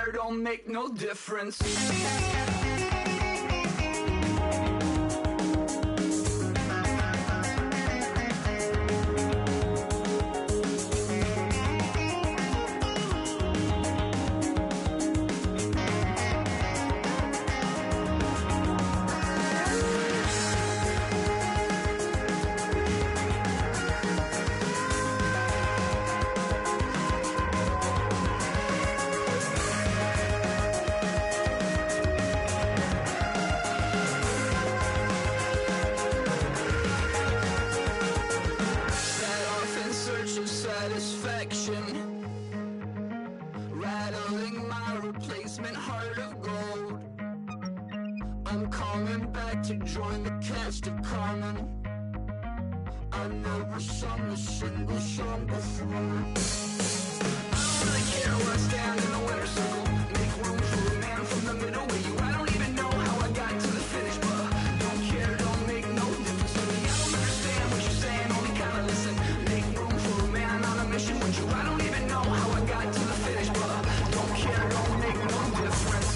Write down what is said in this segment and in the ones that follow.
care, don't make no difference. Rattling my replacement heart of gold. I'm coming back to join the cast of Carmen. I never sung a single song before. I don't really care where I stand in the winner's circle. Make room for a man from the middle with you. I don't even know how I got to the finish, but don't care, don't make no difference to me. I don't understand what you're saying, only kinda listen. Make room for a man on a mission with you. I don't even know how I got to the finish, but don't care, don't make no difference.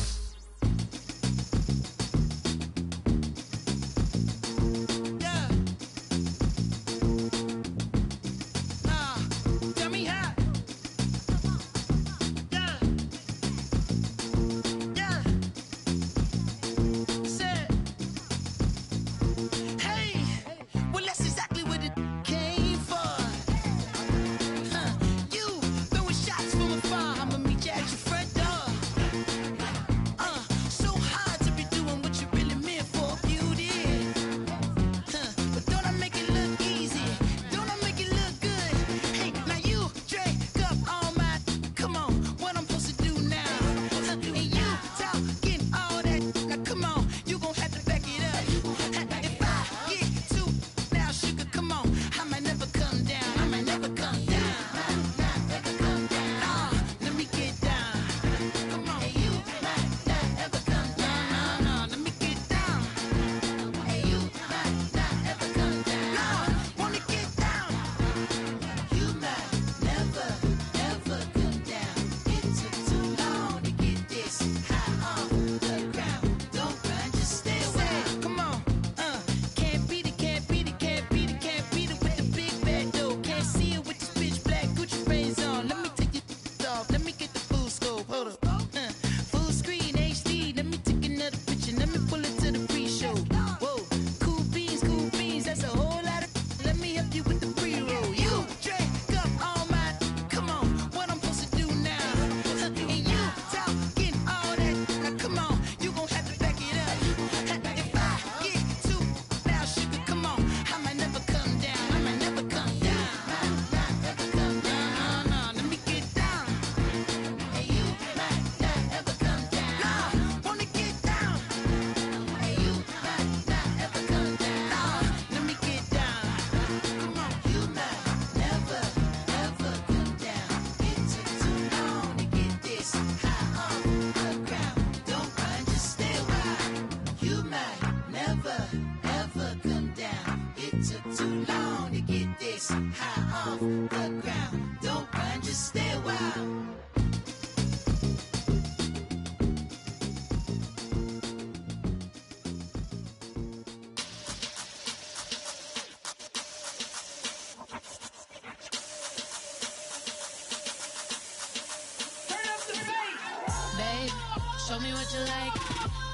Show me what you like.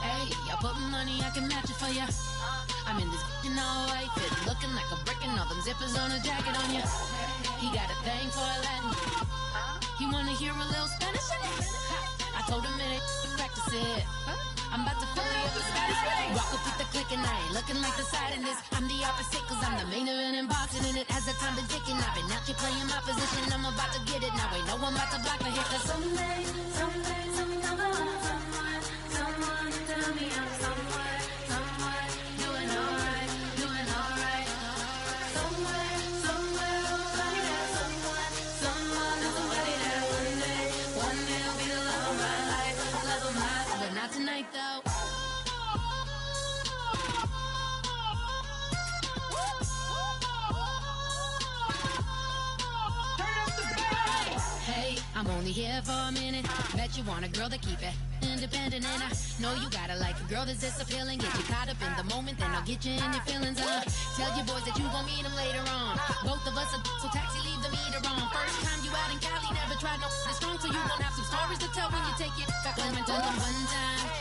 Hey, I put money, I can match it for ya. I'm in this in all white fit, looking like a brick and all them zippers on a jacket on ya. He got a thing for a Latin. He wanna hear a little Spanish in it. I told him it ain't to practice it. I'm about to fully up the status. Rock up with the click and I ain't looking like the side in this. I'm the opposite cause I'm the main event in boxing and it has the time been ticking. I've been out here playing my position, I'm about to get it. Now ain't no one about to block me here cause someday, someone tell me I'm somewhere, doing alright. Somewhere, somebody that someone is somebody that one day will be the love of my life, but not tonight though. I'm only here for a minute. Bet you want a girl to keep it independent, and I know you gotta like a girl that's this appealing. Get you caught up in the moment, then I'll get you in your feelings. Tell your boys that you gon' meet them later on. Both of us are so taxi, leave the meter on. First time you out in Cali, never tried no this strong, so you gon' have some stories to tell when you take it back home and tell them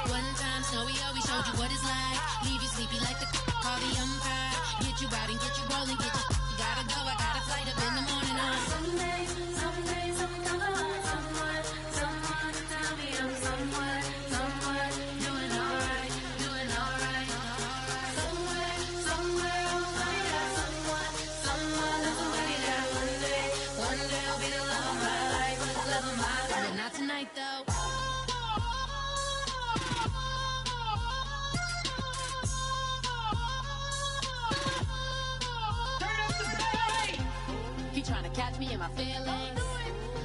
one time, Snowy always showed you what it's like. Leave you sleepy like the call the umpire. Get you out and get you rolling, get you gotta go. I got a flight up in the morning on Someday, something come along. Someone to tell me I'm somewhere doing alright. Somewhere I'll find out. Someone that's waiting there. One day I'll be the love of my life. but not tonight though. He tryna catch me in my feelings,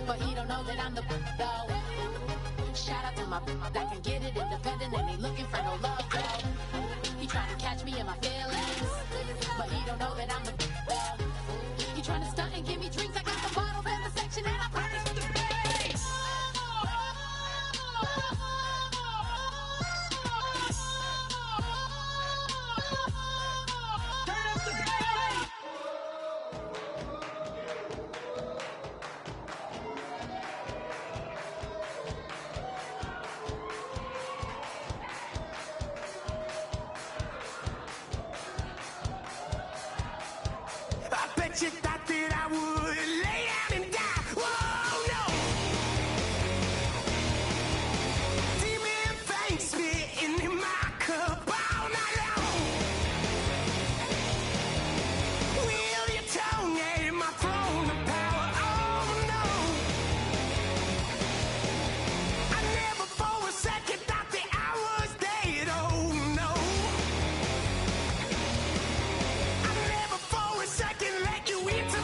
but he don't know that I'm the though. Shout out to my that can get it independent and ain't looking for no love though. He tryna catch me in my feelings, but he don't know that I'm the though. He tryna stunt and give me drinks. I got the bottles in the section and I promise you the I bet you thought that I would lay out and die. Whoa, no. Demon fangs spitting in my cup all night long. Wheel your tongue at my throne of power. Oh no. I never for a second thought that I was dead. Oh no. I never for a second let you into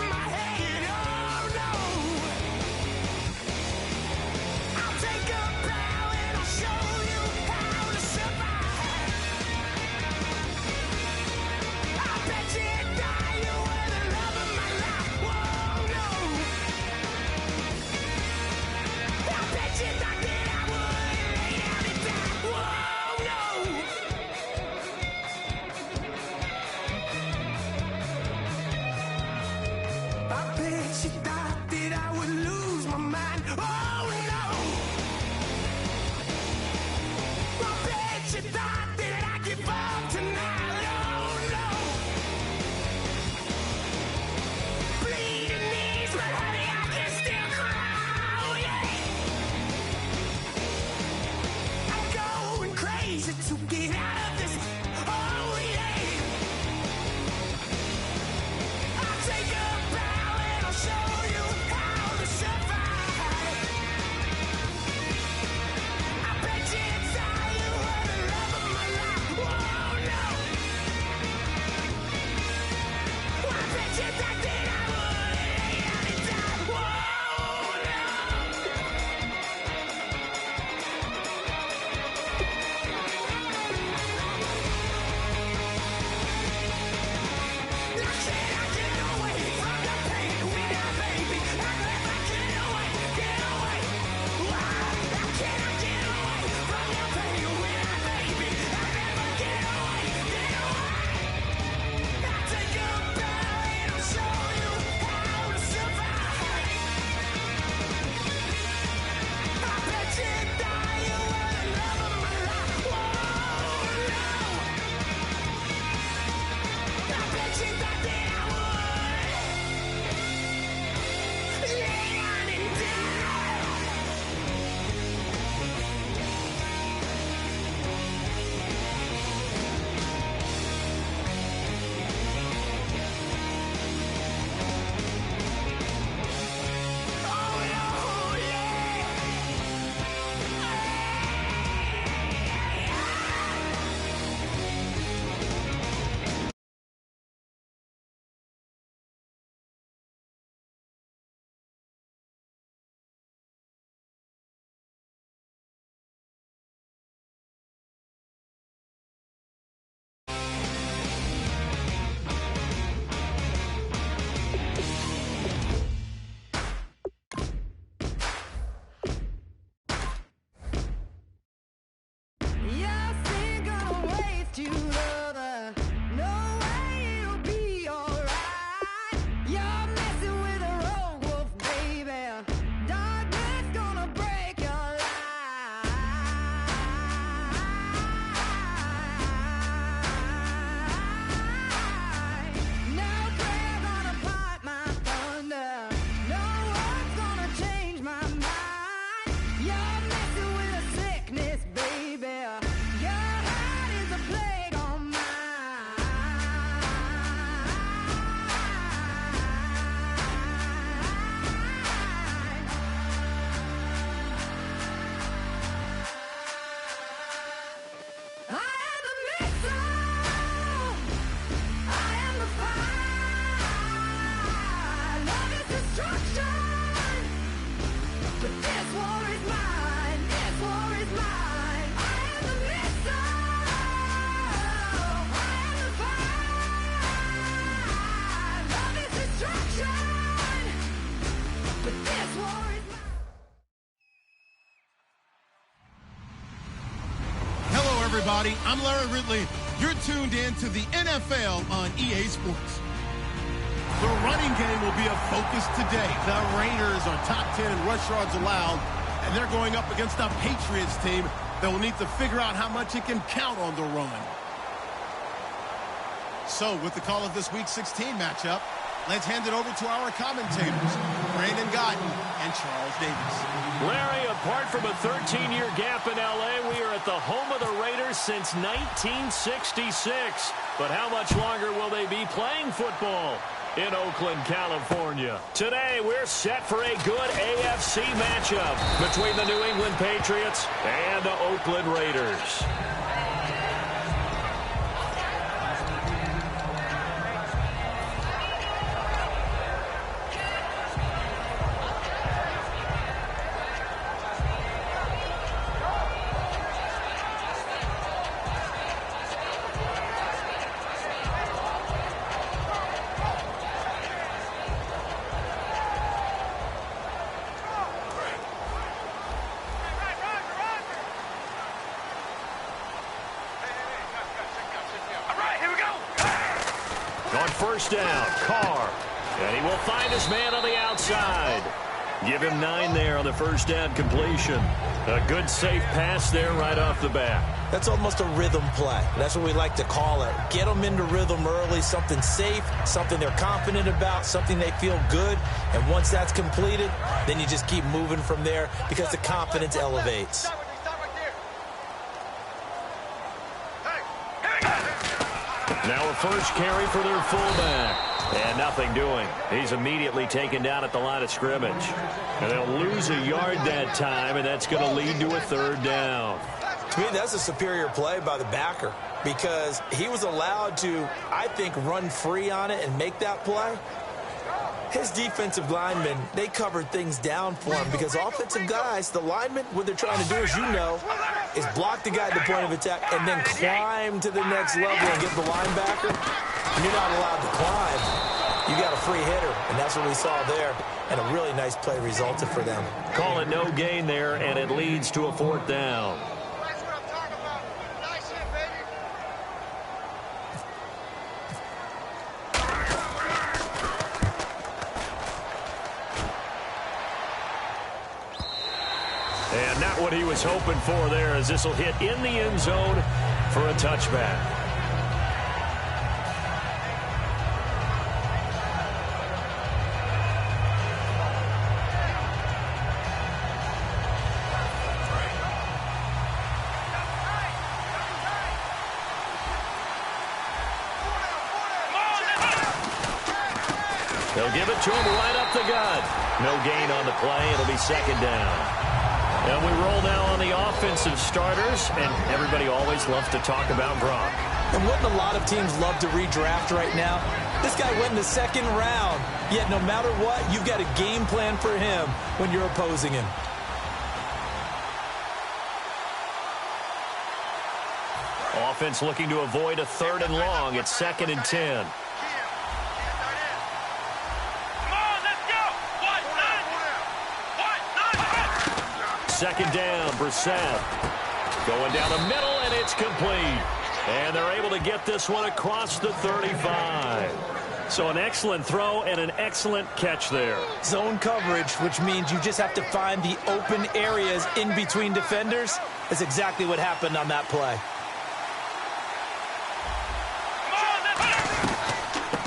everybody. I'm Larry Ridley. You're tuned in to the NFL on EA Sports. The running game will be a focus today. The Raiders are top 10 in rush yards allowed, and they're going up against a Patriots team that will need to figure out how much it can count on the run. So, with the call of this Week 16 matchup, let's hand it over to our commentators, Brandon Godden and Charles Davis. Larry, apart from a 13-year gap in L.A., we are at the home of the Raiders since 1966. But how much longer will they be playing football in Oakland, California? Today, we're set for a good AFC matchup between the New England Patriots and the Oakland Raiders. First down, Carr. And he will find his man on the outside. Give him 9 there on the first down completion. A good, safe pass there right off the bat. That's almost a rhythm play. That's what we like to call it. Get them into rhythm early, something safe, something they're confident about, something they feel good. And once that's completed, then you just keep moving from there because the confidence elevates. Now a first carry for their fullback. And nothing doing. He's immediately taken down at the line of scrimmage. And they'll lose a yard that time, and that's going to lead to a third down. To me, that's a superior play by the backer because he was allowed to, I think, run free on it and make that play. His defensive linemen, they covered things down for him because offensive guys, the linemen, what they're trying to do, as you know, is block the guy at the point of attack and then climb to the next level and get the linebacker. And you're not allowed to climb. You got a free hitter, and that's what we saw there. And a really nice play resulted for them. Call it no gain there, and it leads to a fourth down. That's what I'm talking about. Nice hit, baby. And not what he was hoping for there, as this will hit in the end zone for a touchback. They'll give it to him right up the gut. No gain on the play. It'll be second down. And we roll now on the offensive starters, and everybody always loves to talk about Gronk. And wouldn't a lot of teams love to redraft right now? This guy went in the second round, yet no matter what, you've got a game plan for him when you're opposing him. Offense looking to avoid a third and long. It's 2nd and 10. Second down, Brissett. Going down the middle, and it's complete. And they're able to get this one across the 35. So an excellent throw and an excellent catch there. Zone coverage, which means you just have to find the open areas in between defenders. That's exactly what happened on that play.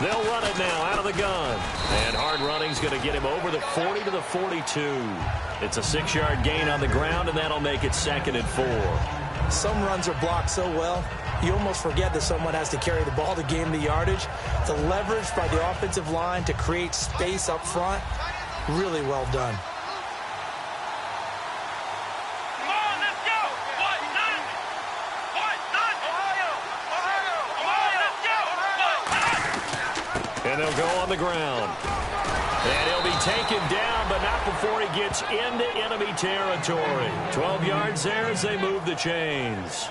They'll run it now out of the gun. And hard running's going to get him over the 40 to the 42. It's a 6-yard gain on the ground, and that'll make it 2nd and 4. Some runs are blocked so well, you almost forget that someone has to carry the ball to gain the yardage. The leverage by the offensive line to create space up front, really well done. And they'll go on the ground. And he'll be taken down, but not before he gets into enemy territory. 12 yards there as they move the chains.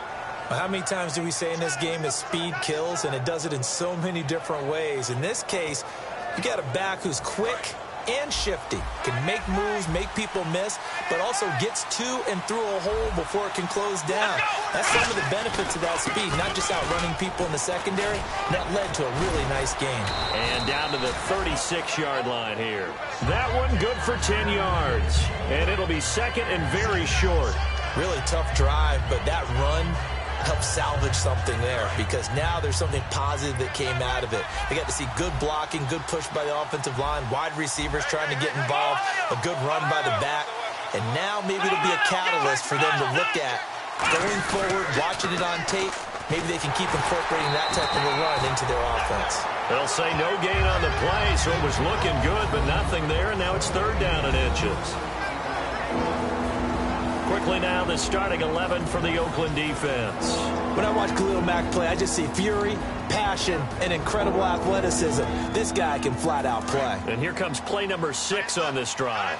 Well, how many times do we say in this game that speed kills, and it does it in so many different ways? In this case, you got a back who's quick, and shifty. Can make moves, make people miss, but also gets to and through a hole before it can close down. That's some of the benefits of that speed, not just outrunning people in the secondary. That led to a really nice game. And down to the 36-yard line here. That one good for 10 yards. And it'll be second and very short. Really tough drive, but that run helped salvage something there because now there's something positive that came out of it. They got to see good blocking, good push by the offensive line, wide receivers trying to get involved, a good run by the back, and now maybe it'll be a catalyst for them to look at going forward, watching it on tape. Maybe they can keep incorporating that type of a run into their offense. They'll say no gain on the play, so it was looking good, but nothing there, and now it's third down and inches. Quickly now, the starting 11 for the Oakland defense. When I watch Khalil Mack play, I just see fury, passion, and incredible athleticism. This guy can flat out play. And here comes play number 6 on this drive.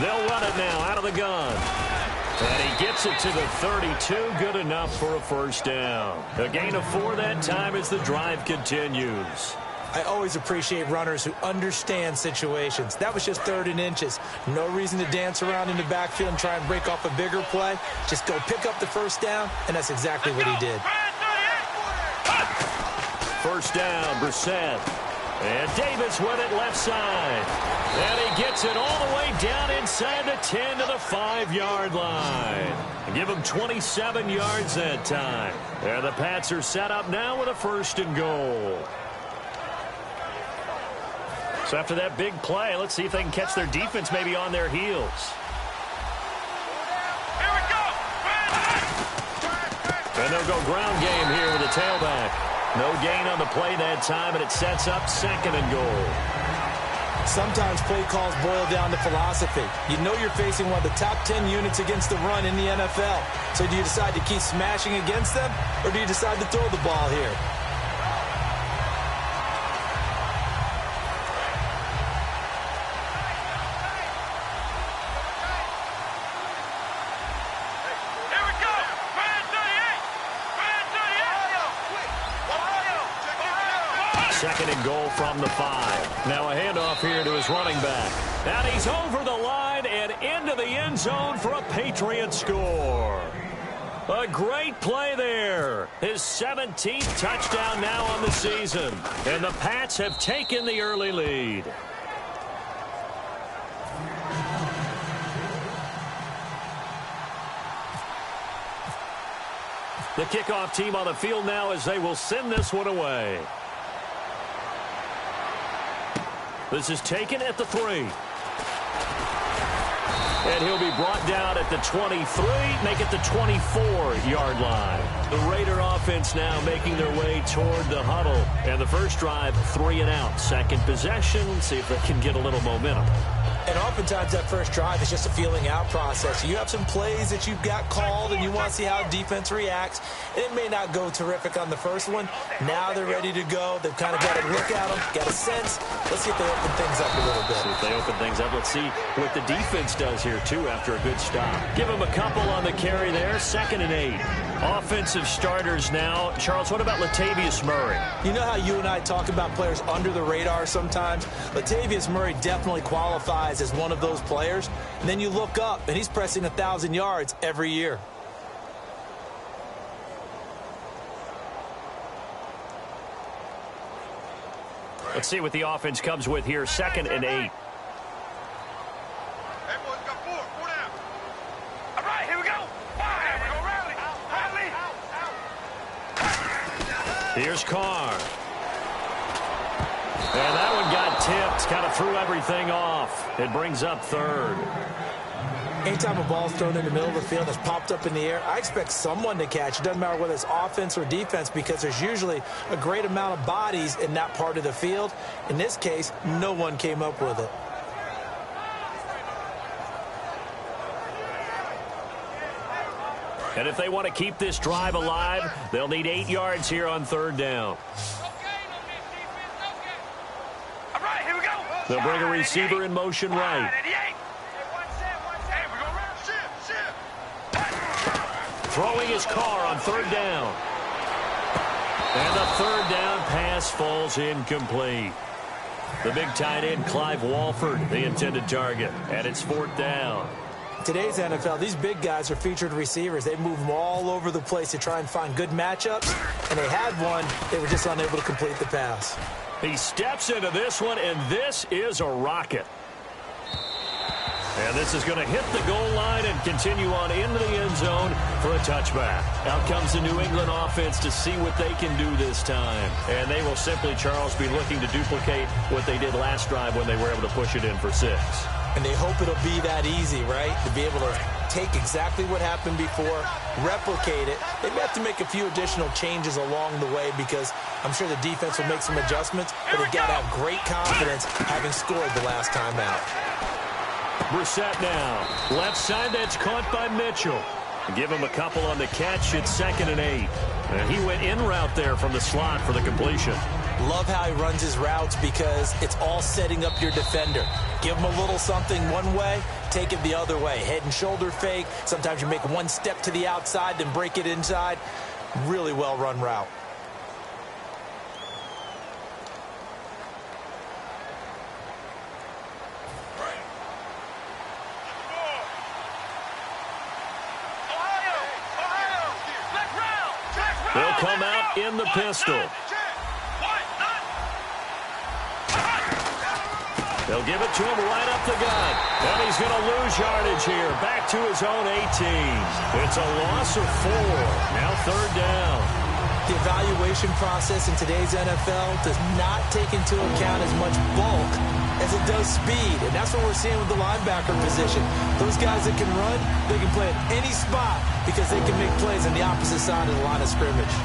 They'll run it now out of the gun. And he gets it to the 32, good enough for a first down. A gain of 4 that time as the drive continues. I always appreciate runners who understand situations. That was just 3rd and inches. No reason to dance around in the backfield and try and break off a bigger play. Just go pick up the first down, and that's exactly what he did. First down, Brissett. And Davis with it left side. And he gets it all the way down inside the 10 to the 5-yard line. Give him 27 yards that time. And the Pats are set up now with a 1st and goal. So after that big play, let's see if they can catch their defense maybe on their heels. Here we go. And they'll go ground game here with a tailback. No gain on the play that time, and it sets up 2nd and goal. Sometimes play calls boil down to philosophy. You know you're facing one of the top 10 units against the run in the NFL. So do you decide to keep smashing against them, or do you decide to throw the ball here? Second and goal from the 5. Now a handoff here to his running back. And he's over the line and into the end zone for a Patriot score. A great play there. His 17th touchdown now on the season. And the Pats have taken the early lead. The kickoff team on the field now as they will send this one away. This is taken at the 3. And he'll be brought down at the 23, make it the 24-yard line. The Raider offense now making their way toward the huddle. And the first drive, 3 and out. Second possession, see if they can get a little momentum. And oftentimes that first drive is just a feeling out process. You have some plays that you've got called and you want to see how defense reacts. And it may not go terrific on the first one. Now they're ready to go. They've kind of got a look at them, got a sense. Let's see if they open things up a little bit. See if they open things up. Let's see what the defense does here, too, after a good stop. Give them a couple on the carry there. 2nd and 8. Offensive starters now. Charles, what about Latavius Murray? You know how you and I talk about players under the radar sometimes? Latavius Murray definitely qualifies as one of those players. And then you look up, and he's pressing 1,000 yards every year. Let's see what the offense comes with here. 2nd and 8. Hey, boys, got 4. 4 down. All right, here we go. We're going to rally. Here's Carr. And that one got tipped. Kind of threw everything off. It brings up 3rd. Anytime a ball's thrown in the middle of the field that's popped up in the air, I expect someone to catch. It doesn't matter whether it's offense or defense because there's usually a great amount of bodies in that part of the field. In this case, no one came up with it. And if they want to keep this drive alive, they'll need 8 yards here on 3rd down. All right, here we go. They'll bring a receiver in motion right. Throwing his car on 3rd down. And the 3rd down pass falls incomplete. The big tight end, Clive Walford, the intended target. And it's 4th down. Today's NFL, these big guys are featured receivers. They move them all over the place to try and find good matchups. And they had one. They were just unable to complete the pass. He steps into this one, and this is a rocket. And this is going to hit the goal line and continue on into the end zone for a touchback. Out comes the New England offense to see what they can do this time. And they will simply, Charles, be looking to duplicate what they did last drive when they were able to push it in for 6. And they hope it'll be that easy, right? To be able to take exactly what happened before, replicate it. They may have to make a few additional changes along the way because I'm sure the defense will make some adjustments, but they've got to have great confidence having scored the last time out. Brissett now. Left side, that's caught by Mitchell. Give him a couple on the catch. It's 2nd and 8. And he went in route there from the slot for the completion. Love how he runs his routes because it's all setting up your defender. Give him a little something one way, take it the other way. Head and shoulder fake. Sometimes you make one step to the outside, then break it inside. Really well run route. They'll come out in the pistol. They'll give it to him right up the gut. And he's going to lose yardage here. Back to his own 18. It's a loss of 4. Now 3rd down. The evaluation process in today's NFL does not take into account as much bulk as it does speed. And that's what we're seeing with the linebacker position. Those guys that can run, they can play at any spot because they can make plays on the opposite side of the line of scrimmage.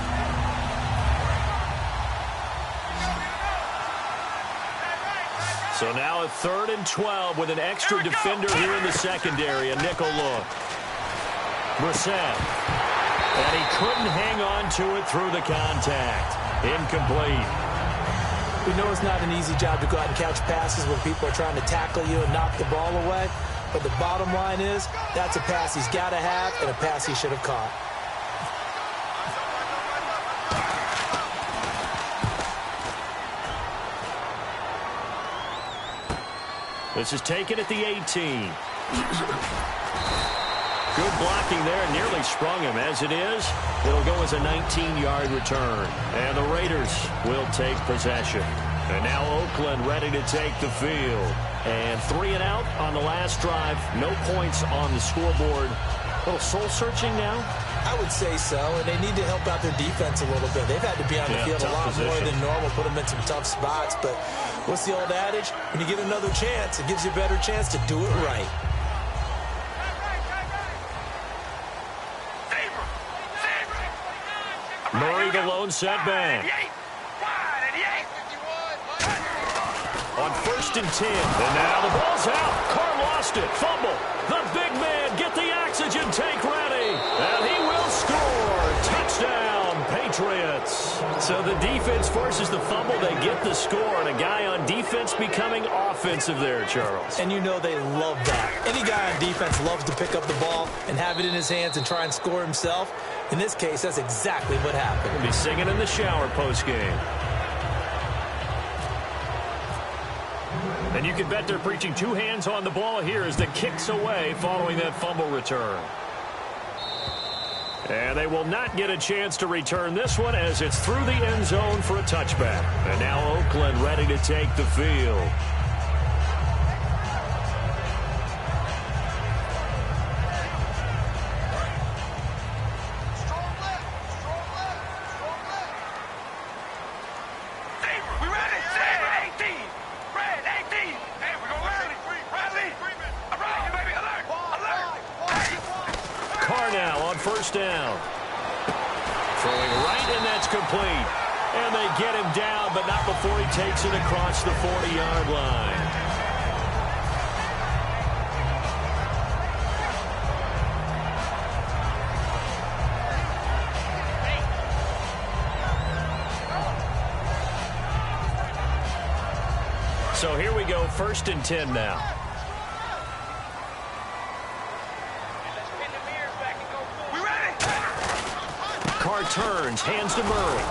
So now a 3rd and 12 with an extra defender here in the secondary. A nickel look. Brissett. And he couldn't hang on to it through the contact. Incomplete. We know it's not an easy job to go out and catch passes when people are trying to tackle you and knock the ball away. But the bottom line is, that's a pass he's got to have and a pass he should have caught. This is taken at the 18. Good blocking there. Nearly sprung him. As it is, it'll go as a 19-yard return. And the Raiders will take possession. And now Oakland ready to take the field. And 3 and out on the last drive. No points on the scoreboard. A little soul-searching now? I would say so, and they need to help out their defense a little bit. They've had to be on the field a lot more than normal, put them in some tough spots. But what's the old adage? When you get another chance, it gives you a better chance to do it right. Murray, the lone setback. On 1st and 10. And now the ball's out. Carr lost it. Fumble. The big man, get the oxygen tank ready. And he will score. Touchdown, Patriots. So the defense forces the fumble. They get the score. And a guy on defense becoming offensive there, Charles. And you know they love that. Any guy on defense loves to pick up the ball and have it in his hands and try and score himself. In this case, that's exactly what happened. He'll be singing in the shower postgame. And you can bet they're preaching 2 hands on the ball here as the kick's away following that fumble return. And they will not get a chance to return this one as it's through the end zone for a touchback. And now Oakland ready to take the field. Down. Throwing right, and that's complete. And they get him down, but not before he takes it across the 40-yard line. So here we go, 1st and 10 now. turns, hands to Murray.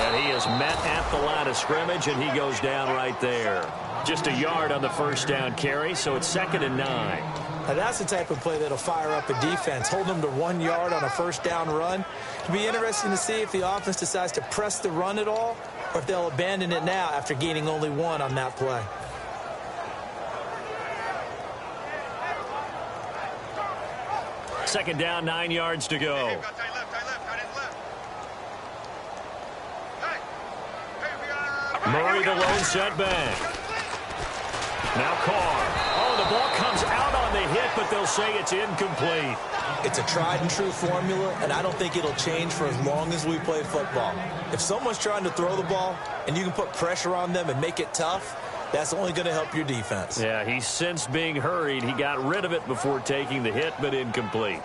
And he is met at the line of scrimmage, and he goes down right there. Just a yard on the first down carry, so it's 2nd and 9. Now that's the type of play that'll fire up a defense. Hold them to 1 yard on a first down run. It'll be interesting to see if the offense decides to press the run at all, or if they'll abandon it now after gaining only 1 on that play. Second down, 9 yards to go. Murray the lone setback. Now Carr. Oh, the ball comes out on the hit, but they'll say it's incomplete. It's a tried and true formula, and I don't think it'll change for as long as we play football. If someone's trying to throw the ball and you can put pressure on them and make it tough, that's only going to help your defense. Yeah, he's since being hurried. He got rid of it before taking the hit, but incomplete.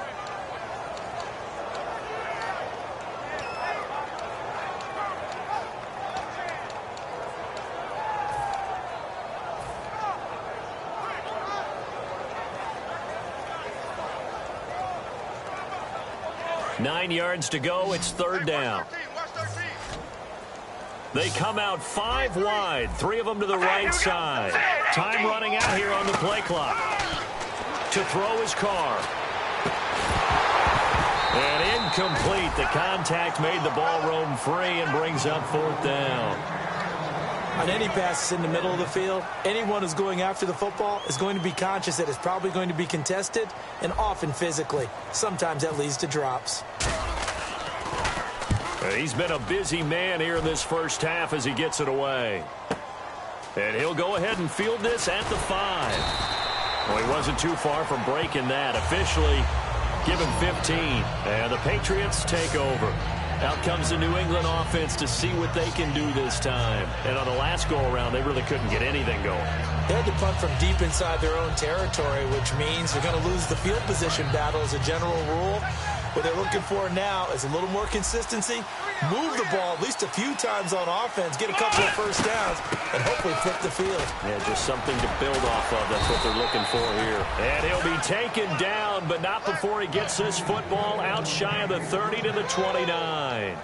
Nine yards to go. It's 3rd down. They come out 5 wide, 3 of them to the right side. Time running out here on the play clock. To throw his Carr. And incomplete. The contact made the ball roam free and brings up 4th down. On any passes in the middle of the field, anyone who's going after the football is going to be conscious that it's probably going to be contested, and often physically. Sometimes that leads to drops. He's been a busy man here in this first half as he gets it away. And he'll go ahead and field this at the 5. Well, he wasn't too far from breaking that. Officially given 15. And the Patriots take over. Out comes the New England offense to see what they can do this time. And on the last go-around, they really couldn't get anything going. They had to punt from deep inside their own territory, which means they're going to lose the field position battle as a general rule. What they're looking for now is a little more consistency, move the ball at least a few times on offense, get a couple of first downs, and hopefully flip the field. Yeah, just something to build off of. That's what they're looking for here. And he'll be taken down, but not before he gets this football out shy of the 30 to the 29.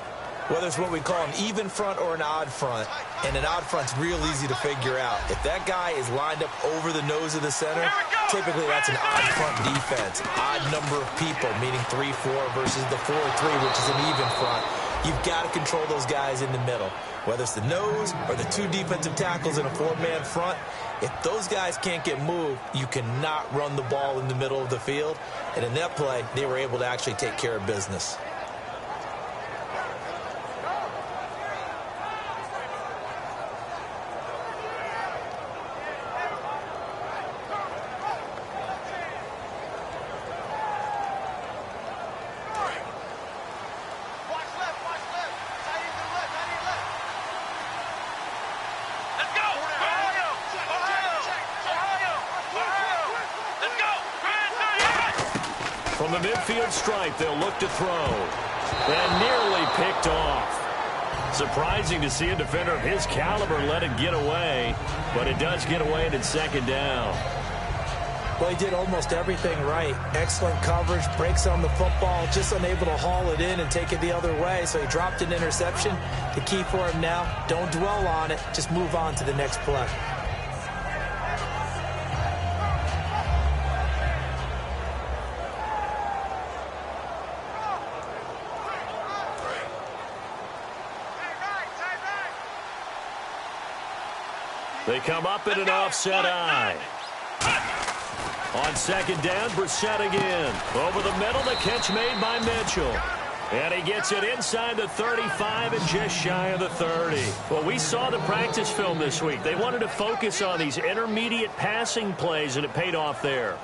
Whether it's what we call an even front or an odd front, and an odd front's real easy to figure out. If that guy is lined up over the nose of the center, typically that's an odd front defense. Odd number of people, meaning 3-4 versus the 4-3, which is an even front. You've got to control those guys in the middle. Whether it's the nose or the 2 defensive tackles in a 4-man front, if those guys can't get moved, you cannot run the ball in the middle of the field. And in that play, they were able to actually take care of business. From the midfield stripe, they'll look to throw. And nearly picked off. Surprising to see a defender of his caliber let it get away, but it does get away and it's 2nd down. Well, he did almost everything right. Excellent coverage, breaks on the football, just unable to haul it in and take it the other way, so he dropped an interception. The key for him now, don't dwell on it, just move on to the next play. They come up in an offset eye. On 2nd down, Brissett again. Over the middle, the catch made by Mitchell. And he gets it inside the 35 and just shy of the 30. Well, we saw the practice film this week. They wanted to focus on these intermediate passing plays, and it paid off there.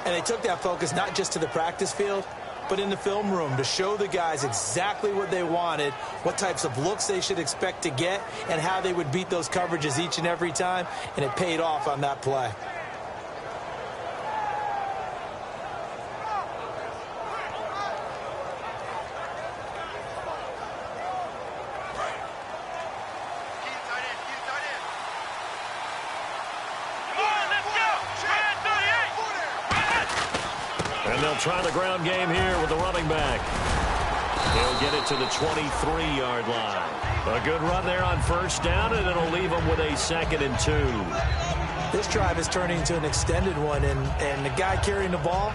And they took that focus not just to the practice field, but in the film room to show the guys exactly what they wanted, what types of looks they should expect to get, and how they would beat those coverages each and every time, and it paid off on that play. And they'll try the ground game here with the running back. He'll get it to the 23-yard line. A good run there on first down, and it'll leave him with a 2nd and 2. This drive is turning into an extended one, and the guy carrying the ball,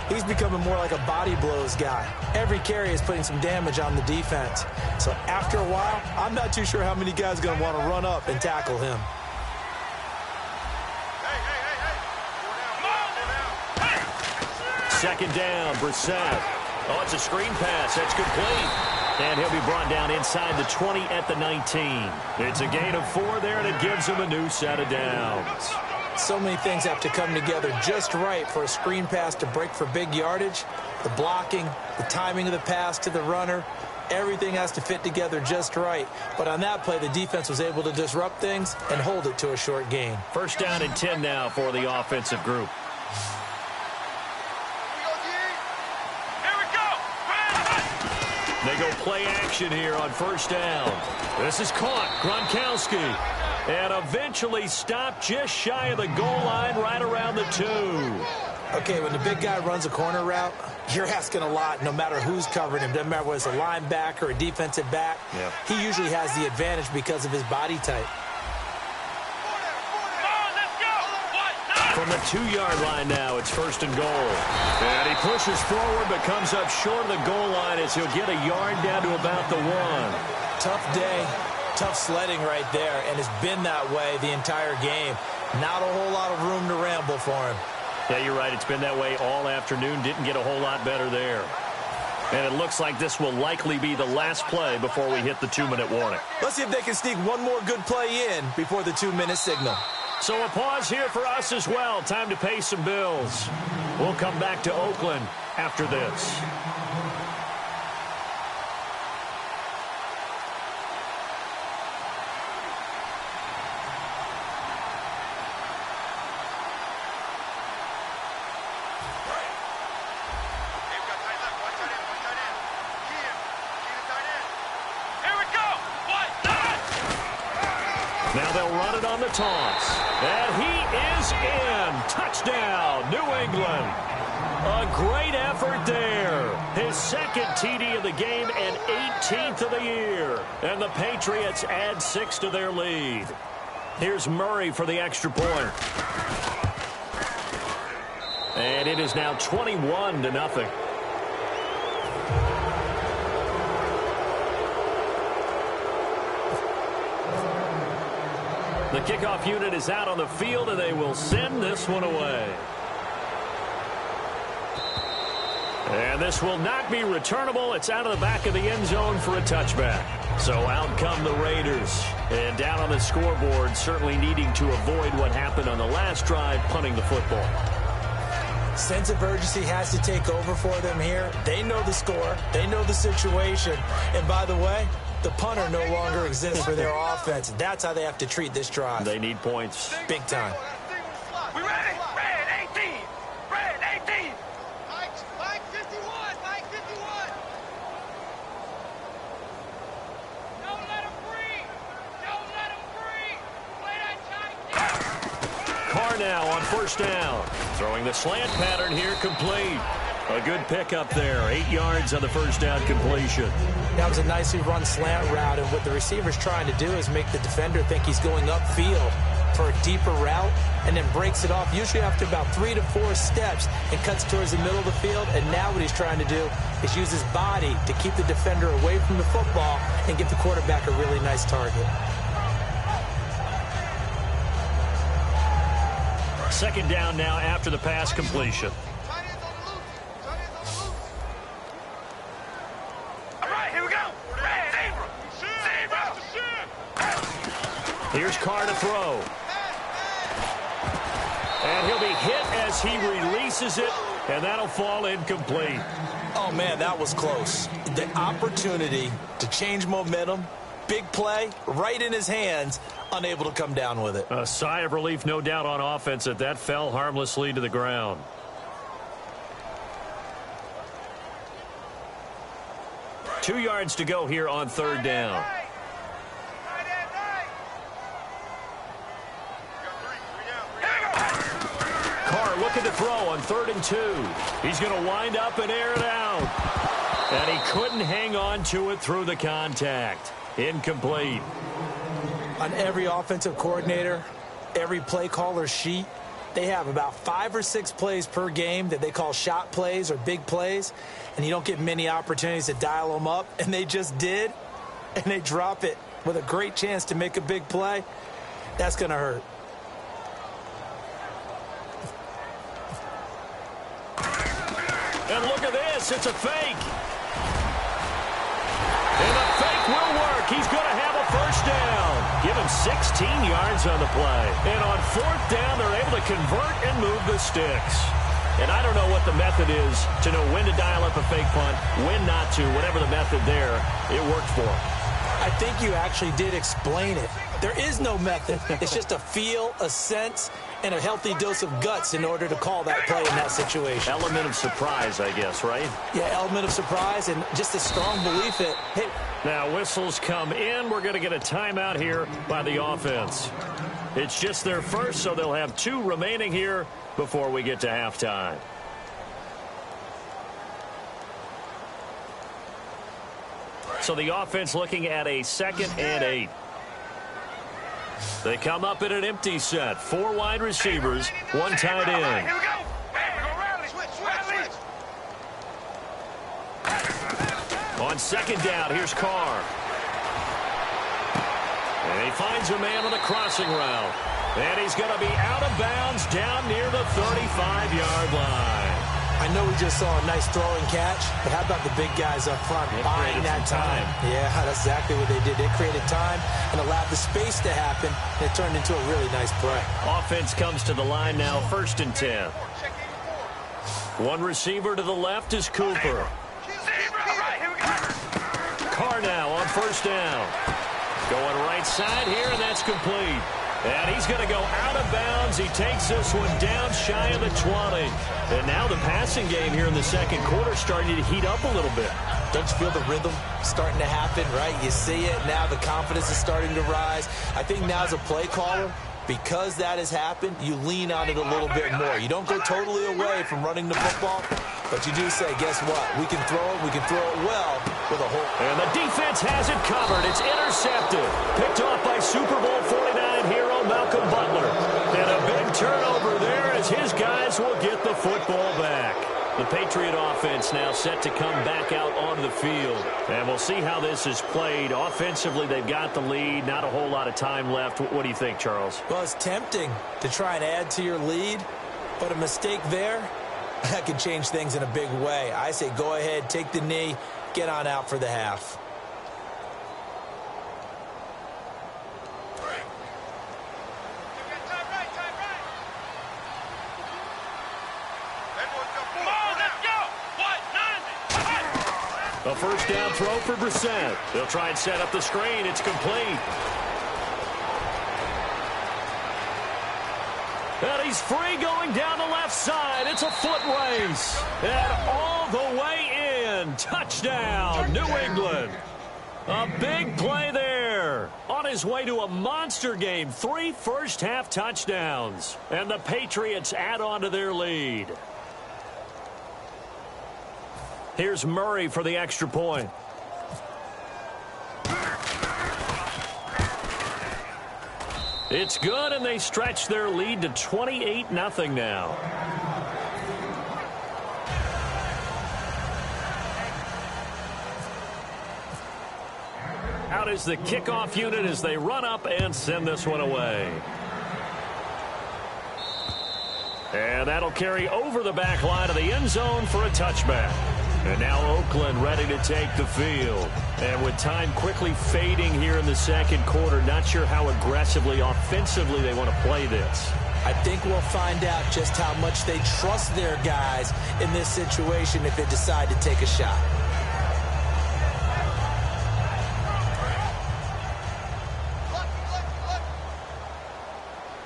he's becoming more like a body blows guy. Every carry is putting some damage on the defense. So after a while, I'm not too sure how many guys are going to want to run up and tackle him. Second down, Brissett. Oh, it's a screen pass. That's complete. And he'll be brought down inside the 20 at the 19. It's a gain of 4 there, and it gives him a new set of downs. So many things have to come together just right for a screen pass to break for big yardage. The blocking, the timing of the pass to the runner, everything has to fit together just right. But on that play, the defense was able to disrupt things and hold it to a short gain. First down and 10 now for the offensive group. They go play action here on first down. This is caught. Gronkowski. And eventually stopped just shy of the goal line right around the 2. Okay, when the big guy runs a corner route, you're asking a lot no matter who's covering him. Doesn't matter whether it's a linebacker or a defensive back. Yep. He usually has the advantage because of his body type. From the 2-yard line now, it's 1st and goal. And he pushes forward but comes up short of the goal line as he'll get a yard down to about the 1. Tough day, tough sledding right there, and it's been that way the entire game. Not a whole lot of room to ramble for him. Yeah, you're right. It's been that way all afternoon. Didn't get a whole lot better there. And it looks like this will likely be the last play before we hit the 2-minute warning. Let's see if they can sneak one more good play in before the 2-minute signal. So a pause here for us as well. Time to pay some bills. We'll come back to Oakland after this. Now they'll run it on the toss. And he is in. Touchdown, New England. A great effort there. His 2nd TD of the game and 18th of the year. And the Patriots add 6 to their lead. Here's Murray for the extra point. And it is now 21-0. The kickoff unit is out on the field, and they will send this one away. And this will not be returnable. It's out of the back of the end zone for a touchback. So out come the Raiders. And down on the scoreboard, certainly needing to avoid what happened on the last drive, punting the football. Sense of urgency has to take over for them here. They know the score. They know the situation. And by the way, the punter no longer exists for their offense. That's how they have to treat this drive. They need points. Big time. We ready? Red 18. Red 18. Mike 51. Mike 51. Don't let him breathe. Don't let him breathe. Play that tight. Carr now on first down. Throwing the slant pattern here, complete. A good pickup there. 8 yards on the first down completion. That was a nicely run slant route, and what the receiver's trying to do is make the defender think he's going upfield for a deeper route, and then breaks it off, usually after about 3 to 4 steps, and cuts towards the middle of the field. And now what he's trying to do is use his body to keep the defender away from the football and give the quarterback a really nice target. Second down now after the pass completion. Here's Carr to throw. And he'll be hit as he releases it, and that'll fall incomplete. Oh, man, that was close. The opportunity to change momentum, big play, right in his hands, unable to come down with it. A sigh of relief, no doubt, on offense that fell harmlessly to the ground. Two yards to go here on third down. Carr looking to throw on 3rd and 2. He's going to wind up and air it out. And he couldn't hang on to it through the contact. Incomplete. On every offensive coordinator, every play caller sheet, they have about 5 or 6 plays per game that they call shot plays or big plays, and you don't get many opportunities to dial them up, and they just did, and they drop it with a great chance to make a big play. That's going to hurt. And look at this. It's a fake. And the fake will work. He's going to have a first down. Give him 16 yards on the play. And on 4th down, they're able to convert and move the sticks. And I don't know what the method is to know when to dial up a fake punt, when not to. Whatever the method there, it worked for him. I think you actually did explain it. There is no method. It's just a feel, a sense, and a healthy dose of guts in order to call that play in that situation. Element of surprise, I guess, right? Yeah, element of surprise and just a strong belief that, hey. Now whistles come in. We're going to get a timeout here by the offense. It's just their first, so they'll have 2 remaining here before we get to halftime. So the offense looking at a 2nd and 8. They come up in an empty set. 4 wide receivers, 1 tight end. Here we go. Hey, we're gonna rally. Switch. On 2nd down, here's Carr. And he finds a man on the crossing route. And he's going to be out of bounds down near the 35-yard line. I know we just saw a nice throwing catch, but how about the big guys up front buying that time? Yeah, that's exactly what they did. They created time and allowed the space to happen, and it turned into a really nice play. Offense comes to the line now, 1st and 10. 1 receiver to the left is Cooper. Carr now on 1st down. Going right side here, and that's complete. And he's going to go out of bounds. He takes this one down shy of the 20. And now the passing game here in the 2nd quarter starting to heat up a little bit. Don't you feel the rhythm starting to happen, right? You see it. Now the confidence is starting to rise. I think now as a play caller, because that has happened, you lean on it a little bit more. You don't go totally away from running the football, but you do say, guess what? We can throw it. We can throw it well with a hole. And the defense has it covered. It's intercepted. Picked off by Super Bowl 49 hero Malcolm Butler. And a big turnover there as his guys will get the football back. The Patriot offense now set to come back out onto the field. And we'll see how this is played. Offensively, they've got the lead. Not a whole lot of time left. What do you think, Charles? Well, it's tempting to try and add to your lead, but a mistake there, that could change things in a big way. I say go ahead, take the knee, get on out for the half. A 1st down throw for Brissett. They'll try and set up the screen. It's complete. And he's free going down the left side. It's a foot race. And all the way in. Touchdown, New England. A big play there. On his way to a monster game. 3 first-half touchdowns. And the Patriots add on to their lead. Here's Murray for the extra point. It's good, and they stretch their lead to 28-0 now. Out is the kickoff unit as they run up and send this one away. And that'll carry over the back line of the end zone for a touchback. And now Oakland ready to take the field. And with time quickly fading here in the 2nd quarter, not sure how aggressively, offensively they want to play this. I think we'll find out just how much they trust their guys in this situation if they decide to take a shot.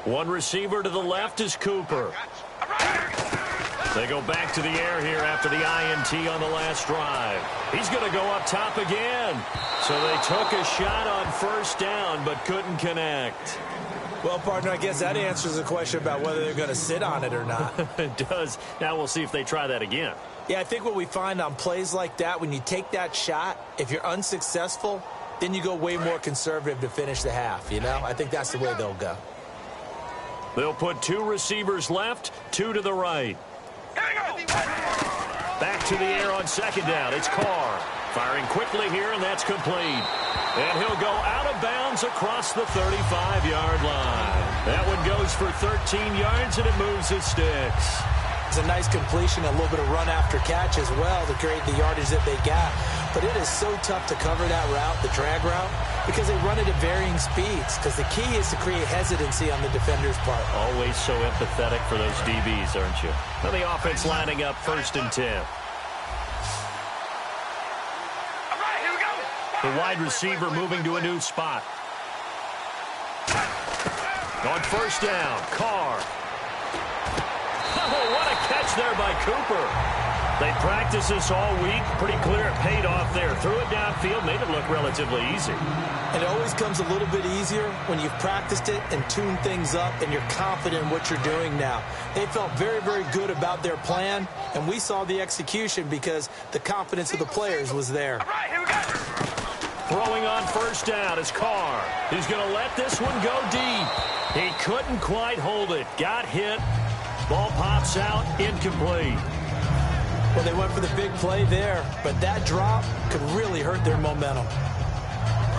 One receiver to the left is Cooper. They go back to the air here after the INT on the last drive. He's going to go up top again. So they took a shot on 1st down but couldn't connect. Well, partner, I guess that answers the question about whether they're going to sit on it or not. It does. Now we'll see if they try that again. Yeah, I think what we find on plays like that, when you take that shot, if you're unsuccessful, then you go way more conservative to finish the half, you know? I think that's the way they'll go. They'll put 2 receivers left, 2 to the right. Back to the air on second down. It's Carr. Firing quickly here, and that's complete. And he'll go out of bounds across the 35-yard line. That one goes for 13 yards, and it moves his sticks. It's a nice completion, a little bit of run after catch as well to create the yardage that they got. But it is so tough to cover that route, the drag route, because they run it at varying speeds. Because the key is to create hesitancy on the defender's part. Always so empathetic for those DBs, aren't you? Now the offense lining up 1st and 10. The wide receiver moving to a new spot. On 1st down, Carr. Oh, what a catch there by Cooper. They practiced this all week. Pretty clear it paid off there. Threw it downfield, made it look relatively easy. And it always comes a little bit easier when you've practiced it and tuned things up and you're confident in what you're doing now. They felt very, very good about their plan, and we saw the execution because the confidence of the players was there. Throwing on 1st down is Carr. He's going to let this one go deep. He couldn't quite hold it. Got hit. Ball pops out, incomplete. Well, they went for the big play there, but that drop could really hurt their momentum.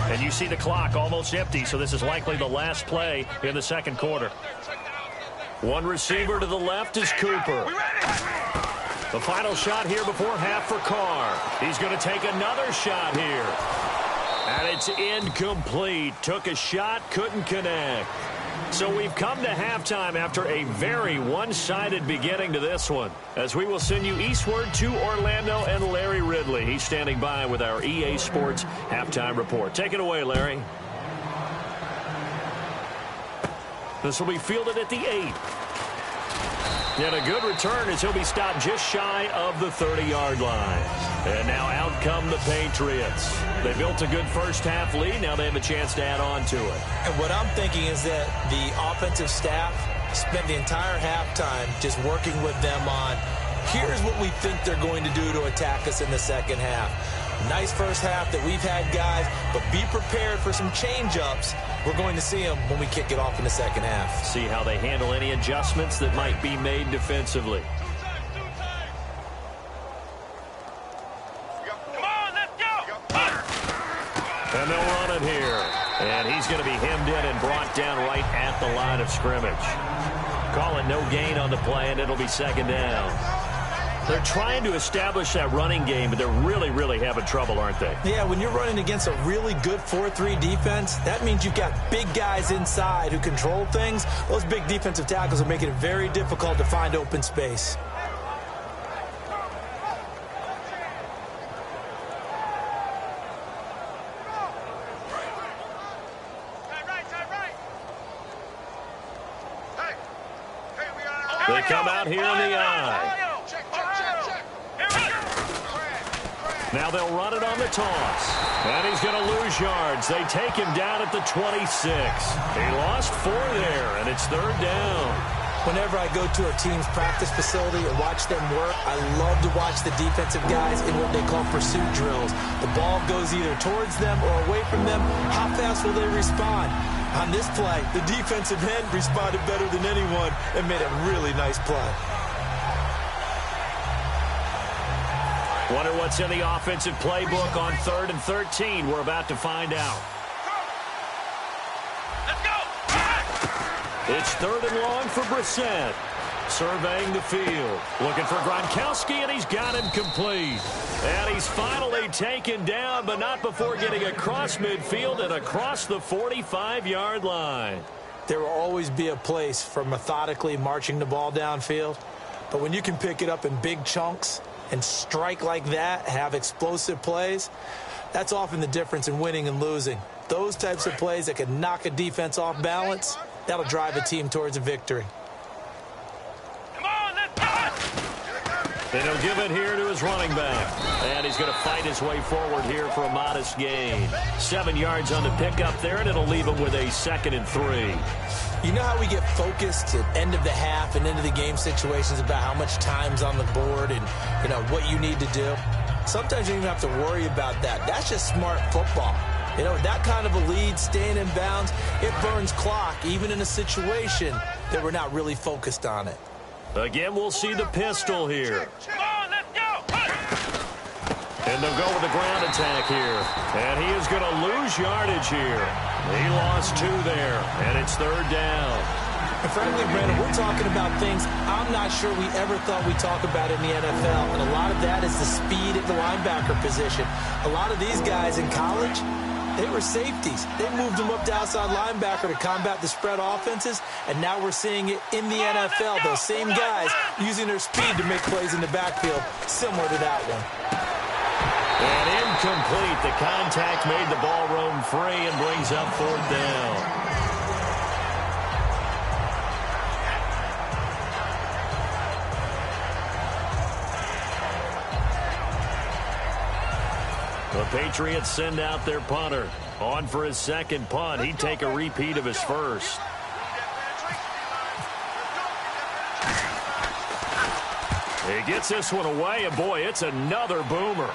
And you see the clock almost empty, so this is likely the last play in the 2nd quarter. One receiver to the left is Cooper. The final shot here before half for Carr. He's going to take another shot here. And it's incomplete. Took a shot, couldn't connect. So we've come to halftime after a very one-sided beginning to this one, as we will send you eastward to Orlando and Larry Ridley. He's standing by with our EA Sports halftime report. Take it away, Larry. This will be fielded at the 8. And a good return as he'll be stopped just shy of the 30-yard line. And now out come the Patriots. They built a good first half lead. Now they have a chance to add on to it. And what I'm thinking is that the offensive staff spent the entire halftime just working with them on, here's what we think they're going to do to attack us in the second half. Nice first half that we've had, guys, but be prepared for some change-ups. We're going to see them when we kick it off in the second half. See how they handle any adjustments that might be made defensively. And they'll run it here. And he's going to be hemmed in and brought down right at the line of scrimmage. Call it no gain on the play, and it'll be 2nd down. They're trying to establish that running game, but they're really having trouble, aren't they? Yeah, when you're running against a really good 4-3 defense, that means you've got big guys inside who control things. Those big defensive tackles are making it very difficult to find open space. They come out here in the eye. Now they'll run it on the toss. And he's going to lose yards. They take him down at the 26. He lost 4 there, and it's 3rd down. Whenever I go to a team's practice facility and watch them work, I love to watch the defensive guys in what they call pursuit drills. The ball goes either towards them or away from them. How fast will they respond? On this play, the defensive end responded better than anyone and made a really nice play. Wonder what's in the offensive playbook on 3rd and 13. We're about to find out. Let's go! It's 3rd and long for Brissett. Surveying the field. Looking for Gronkowski, and he's got him complete. And he's finally taken down, but not before getting across midfield and across the 45-yard line. There will always be a place for methodically marching the ball downfield. But when you can pick it up in big chunks and strike like that, have explosive plays, that's often the difference in winning and losing. Those types of plays that can knock a defense off balance, that'll drive a team towards a victory. And he'll give it here to his running back. And he's going to fight his way forward here for a modest gain. 7 yards on the pickup there, and it'll leave him with a 2nd and 3. You know how we get focused at end of the half and into the game situations about how much time's on the board and, what you need to do? Sometimes you don't even have to worry about that. That's just smart football. That kind of a lead, staying in bounds, it burns clock, even in a situation that we're not really focused on it. Again, we'll see the pistol here. Come on, let's go. And they'll go with the ground attack here. And he is going to lose yardage here. He lost 2 there, and it's 3rd down. And frankly, Brandon, we're talking about things I'm not sure we ever thought we'd talk about in the NFL. And a lot of that is the speed at the linebacker position. A lot of these guys in college, they were safeties. They moved them up to outside linebacker to combat the spread offenses, and now we're seeing it in the NFL. Those same guys using their speed to make plays in the backfield, similar to that one. And incomplete. The contact made the ball roam free and brings up 4th down. The Patriots send out their punter. On for his second punt. He'd take a repeat of his first. He gets this one away, and boy, it's another boomer.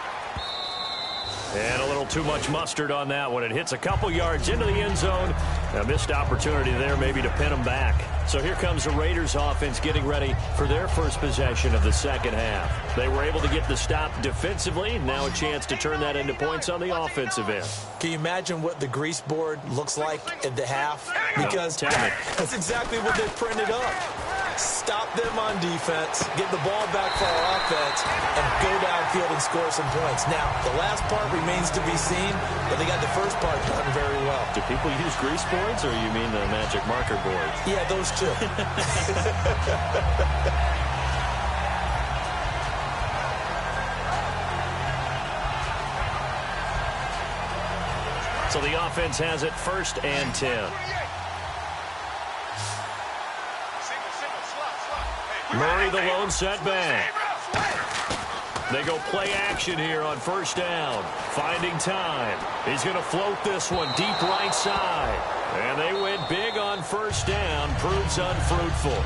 And a little too much mustard on that one. It hits a couple yards into the end zone. A missed opportunity there maybe to pin him back. So here comes the Raiders offense getting ready for their first possession of the second half. They were able to get the stop defensively. Now a chance to turn that into points on the offensive end. Can you imagine what the grease board looks like at the half? Because that's exactly what they printed up. Stop them on defense, get the ball back for our offense, and go downfield and score some points. Now, the last part remains to be seen, but they got the first part done very well. Do people use grease boards, or you mean the magic marker board? Yeah, those two. So the offense has it 1st and 10. Murray the lone setback. They go play action here on 1st down. Finding time. He's going to float this one deep right side. And they went big on 1st down. Proves unfruitful.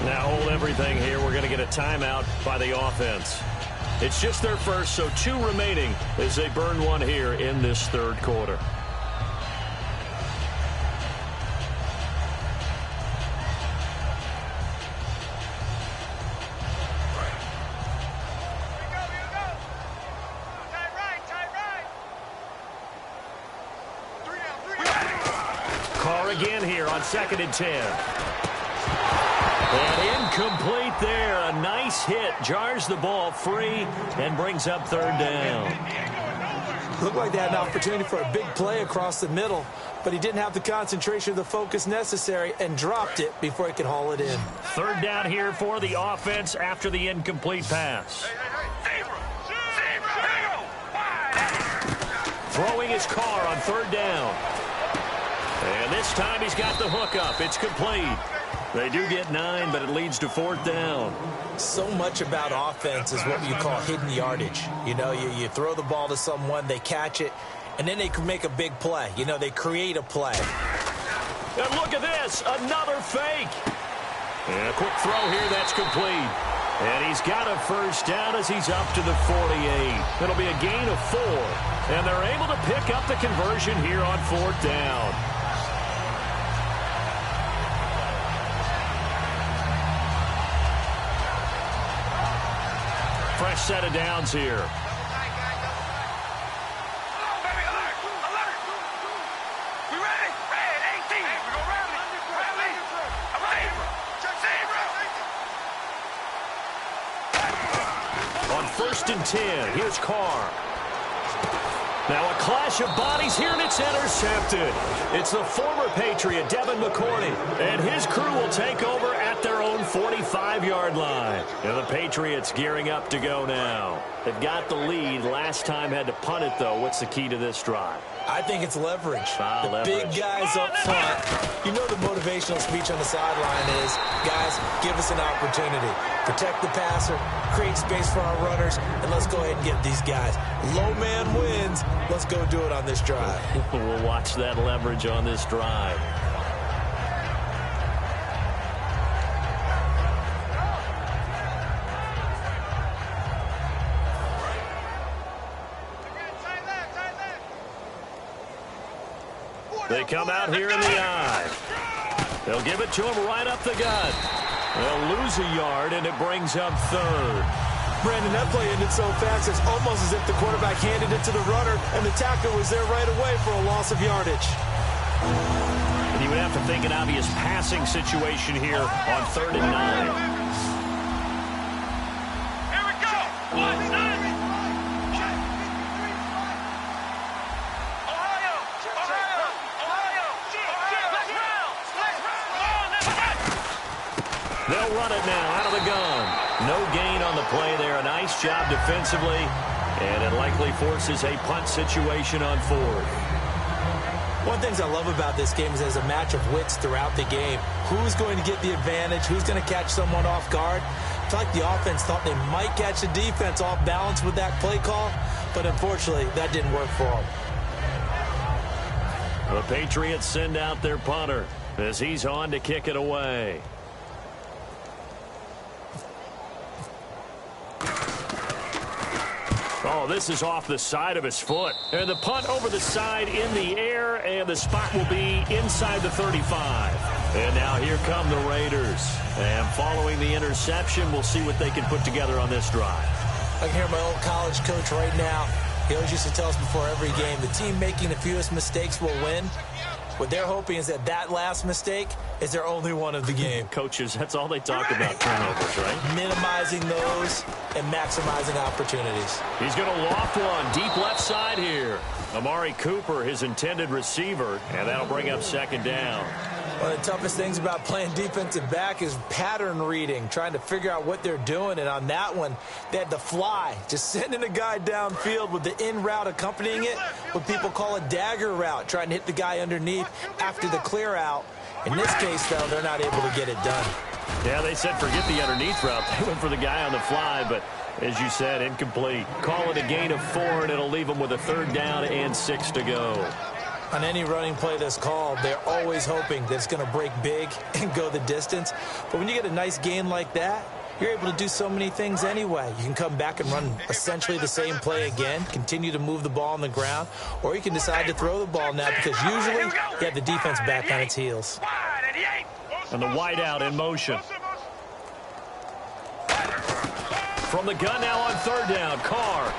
Now hold everything here. We're going to get a timeout by the offense. It's just their first, so 2 remaining as they burn one here in this 3rd quarter. Again here on 2nd and 10. And incomplete there. A nice hit. Jars the ball free and brings up 3rd down. Looked like they had an opportunity for a big play across the middle, but he didn't have the concentration or the focus necessary and dropped it before he could haul it in. 3rd down here for the offense after the incomplete pass. Throwing his car on 3rd down. And this time he's got the hook up. It's complete. They do get 9, but it leads to 4th down. So much about offense is what you call hidden yardage. You throw the ball to someone, they catch it, and then they can make a big play. They create a play. And look at this, another fake. And a quick throw here, that's complete. And he's got a 1st down as he's up to the 48. It'll be a gain of 4. And they're able to pick up the conversion here on 4th down. Fresh set of downs here. On 1st and 10, here's Carr. Now a clash of bodies here, and it's intercepted. It's the former Patriot, Devin McCourty, and his crew will take over at their own 45-yard line. And the Patriots gearing up to go now. They've got the lead. Last time had to punt it, though. What's the key to this drive? I think it's leverage. The leverage. Big guys up front. The motivational speech on the sideline is, guys, give us an opportunity. Protect the passer, create space for our runners, and let's go ahead and get these guys. Low man wins. Let's go do it on this drive. We'll watch that leverage on this drive. They come out here in the eye. They'll give it to him right up the gut. They'll lose a yard, and it brings up third. Brandon, that play ended so fast, it's almost as if the quarterback handed it to the runner, and the tackler was there right away for a loss of yardage. And you would have to think an obvious passing situation here on 3rd and 9. They'll run it now out of the gun. No gain on the play there. A nice job defensively, and it likely forces a punt situation on 4th. One of the things I love about this game is there's a match of wits throughout the game. Who's going to get the advantage? Who's going to catch someone off guard? I feel like the offense thought they might catch the defense off balance with that play call, but unfortunately, that didn't work for them. The Patriots send out their punter as he's on to kick it away. Oh, this is off the side of his foot. And the punt over the side in the air, and the spot will be inside the 35. And now here come the Raiders. And following the interception, we'll see what they can put together on this drive. I can hear my old college coach right now. He always used to tell us before every game, the team making the fewest mistakes will win. What they're hoping is that last mistake is their only one of the game. Coaches, that's all they talk about, turnovers, right? Minimizing those and maximizing opportunities. He's going to loft one deep left side here. Amari Cooper, his intended receiver, and that'll bring up 2nd down. One of the toughest things about playing defensive back is pattern reading, trying to figure out what they're doing. And on that one, they had the fly, just sending a guy downfield with the in route accompanying it, what people call a dagger route, trying to hit the guy underneath after the clear out. In this case, though, they're not able to get it done. Yeah, they said forget the underneath route. They went for the guy on the fly, but as you said, incomplete. Call it a gain of 4, and it'll leave them with a 3rd down and 6 to go. On any running play that's called, they're always hoping that it's going to break big and go the distance. But when you get a nice gain like that, you're able to do so many things anyway. You can come back and run essentially the same play again, continue to move the ball on the ground, or you can decide to throw the ball now because usually you have the defense back on its heels. And the wide out in motion. From the gun now on 3rd down, Carr.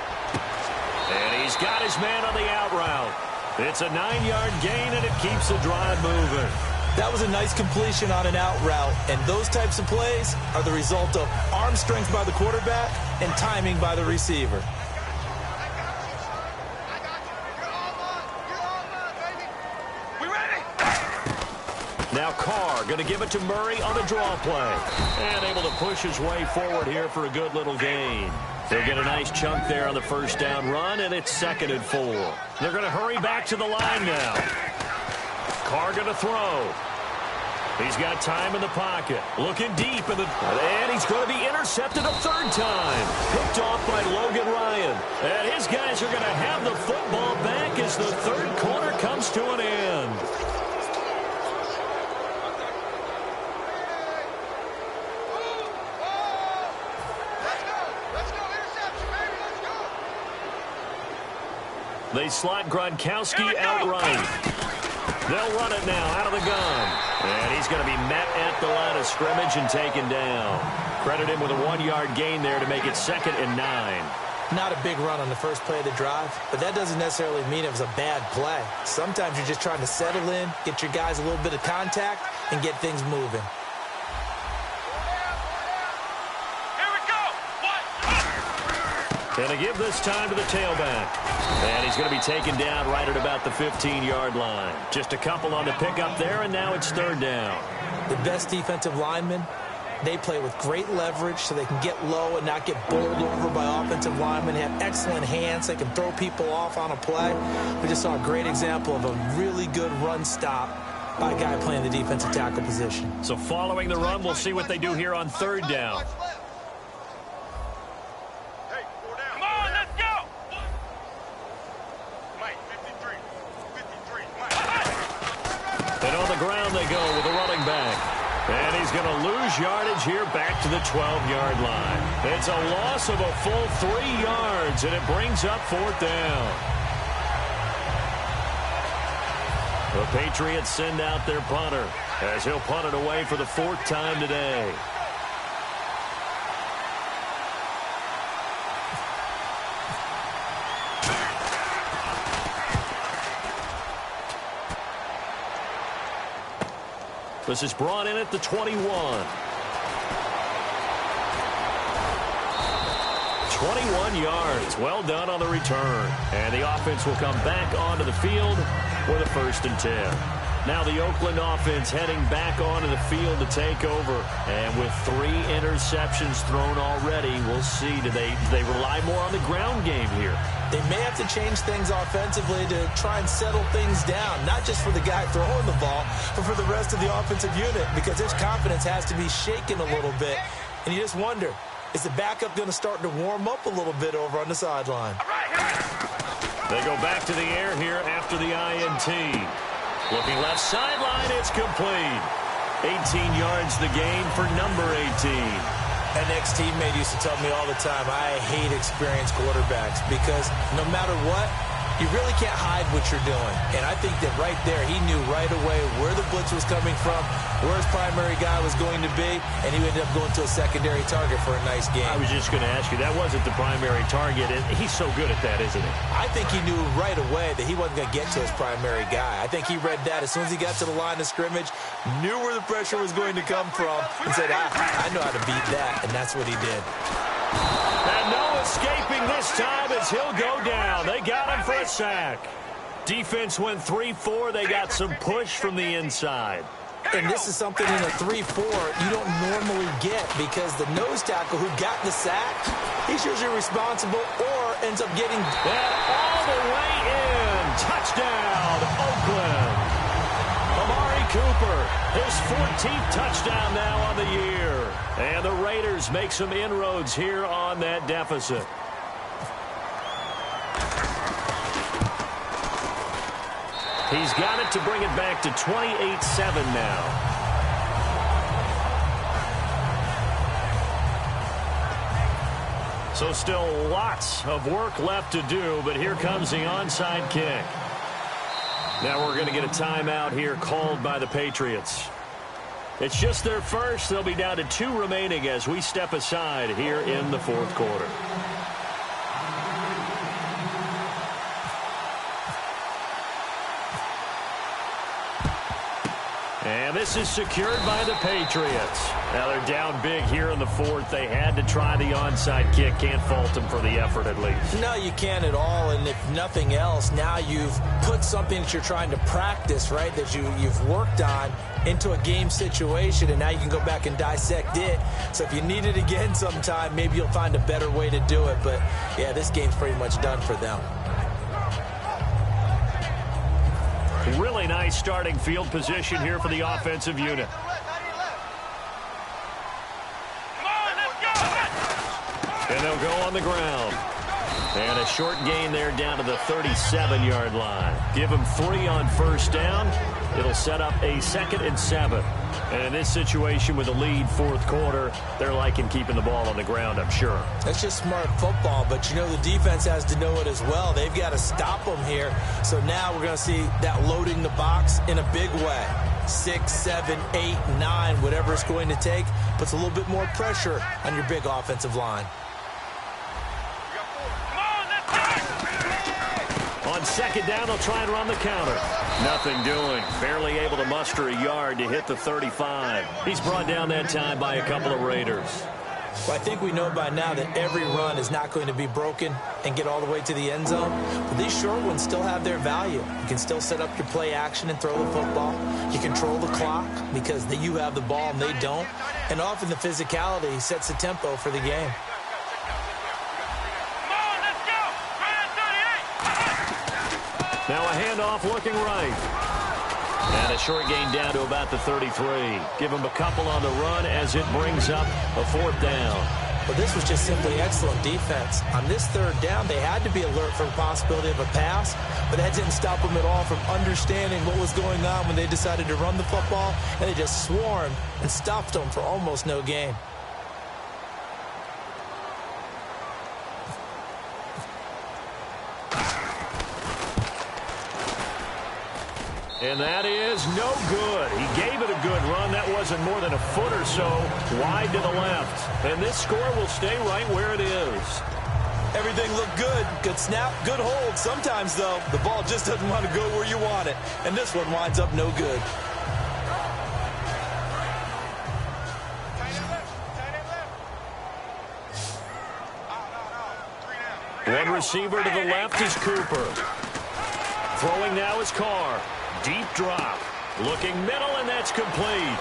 And he's got his man on the out route. It's a 9-yard gain, and it keeps the drive moving. That was a nice completion on an out route, and those types of plays are the result of arm strength by the quarterback and timing by the receiver. Now Carr going to give it to Murray on the draw play. And able to push his way forward here for a good little gain. They'll get a nice chunk there on the 1st down run, and it's 2nd and 4. They're going to hurry back to the line now. Carr going to throw. He's got time in the pocket. Looking deep, and he's going to be intercepted a 3rd time. Picked off by Logan Ryan. And his guys are going to have the football back as the 3rd quarter comes to an end. They slot Gronkowski outright. They'll run it now out of the gun. And he's going to be met at the line of scrimmage and taken down. Credit him with a 1-yard gain there to make it 2nd and 9. Not a big run on the first play of the drive, but that doesn't necessarily mean it was a bad play. Sometimes you're just trying to settle in, get your guys a little bit of contact, and get things moving. And to give this time to the tailback. And he's going to be taken down right at about the 15-yard line. Just a couple on the pickup there, and now it's 3rd down. The best defensive linemen, they play with great leverage so they can get low and not get bowled over by offensive linemen. They have excellent hands. They can throw people off on a play. We just saw a great example of a really good run stop by a guy playing the defensive tackle position. So following the run, we'll see what they do here on 3rd down. And on the ground they go with the running back. And he's going to lose yardage here back to the 12-yard line. It's a loss of a full 3 yards, and it brings up 4th down. The Patriots send out their punter as he'll punt it away for the 4th time today. This is brought in at the 21. 21 yards. Well done on the return. And the offense will come back onto the field with a 1st and 10. Now the Oakland offense heading back onto the field to take over. And with 3 interceptions thrown already, we'll see. Do they rely more on the ground game here? They may have to change things offensively to try and settle things down, not just for the guy throwing the ball, but for the rest of the offensive unit, because his confidence has to be shaken a little bit. And you just wonder, is the backup going to start to warm up a little bit over on the sideline? They go back to the air here after the INT. Looking left sideline, it's complete. 18 yards the gain for number 18. An ex-teammate used to tell me all the time, I hate experienced quarterbacks because no matter what, you really can't hide what you're doing. And I think that right there, he knew right away where the blitz was coming from, where his primary guy was going to be, and he ended up going to a secondary target for a nice game. I was just going to ask you, that wasn't the primary target, and he's so good at that, isn't he? I think he knew right away that he wasn't going to get to his primary guy. I think he read that as soon as he got to the line of scrimmage, knew where the pressure was going to come from, and said, I know how to beat that, and that's what he did. And no escaping this time as he'll go down. They got him for a sack. Defense went 3-4. They got some push from the inside. And this is something in a 3-4 you don't normally get because the nose tackle who got the sack, he's usually responsible or ends up getting... And all the way in. Touchdown, Oakland. Amari Cooper, his 14th touchdown now on the year. And the Raiders make some inroads here on that deficit. He's got it to bring it back to 28-7 now. So still lots of work left to do, but here comes the onside kick. Now we're going to get a timeout here called by the Patriots. It's just their first. They'll be down to 2 remaining as we step aside here in the 4th quarter. And this is secured by the Patriots. Now they're down big here in the 4th. They had to try the onside kick. Can't fault them for the effort at least. No, you can't at all. And if nothing else, now you've put something that you're trying to practice, right, that you've worked on into a game situation, and now you can go back and dissect it. So if you need it again sometime, maybe you'll find a better way to do it. But, yeah, this game's pretty much done for them. Really nice starting field position here for the offensive unit. And they'll go on the ground. And a short gain there down to the 37-yard line. Give them 3 on first down. It'll set up a 2nd and 7. And in this situation with a lead 4th quarter, they're liking keeping the ball on the ground, I'm sure. That's just smart football, but you know the defense has to know it as well. They've got to stop them here. So now we're going to see that loading the box in a big way. 6, 7, 8, 9, whatever it's going to take, puts a little bit more pressure on your big offensive line. On 2nd down, they'll try and run the counter. Nothing doing. Barely able to muster a yard to hit the 35. He's brought down that time by a couple of Raiders. Well, I think we know by now that every run is not going to be broken and get all the way to the end zone. But these short ones still have their value. You can still set up your play action and throw the football. You control the clock because you have the ball and they don't. And often the physicality sets the tempo for the game. Now a handoff looking right. And a short gain down to about the 33. Give them a couple on the run as it brings up a 4th down. Well, this was just simply excellent defense. On this 3rd down, they had to be alert for the possibility of a pass, but that didn't stop them at all from understanding what was going on when they decided to run the football, and they just swarmed and stuffed them for almost no gain. And that is no good. He gave it a good run. That wasn't more than a foot or so wide to the left. And this score will stay right where it is. Everything looked good. Good snap, good hold. Sometimes, though, the ball just doesn't want to go where you want it. And this one winds up no good. One receiver to the left is Cooper. Throwing now is Carr. Deep drop. Looking middle, and that's complete.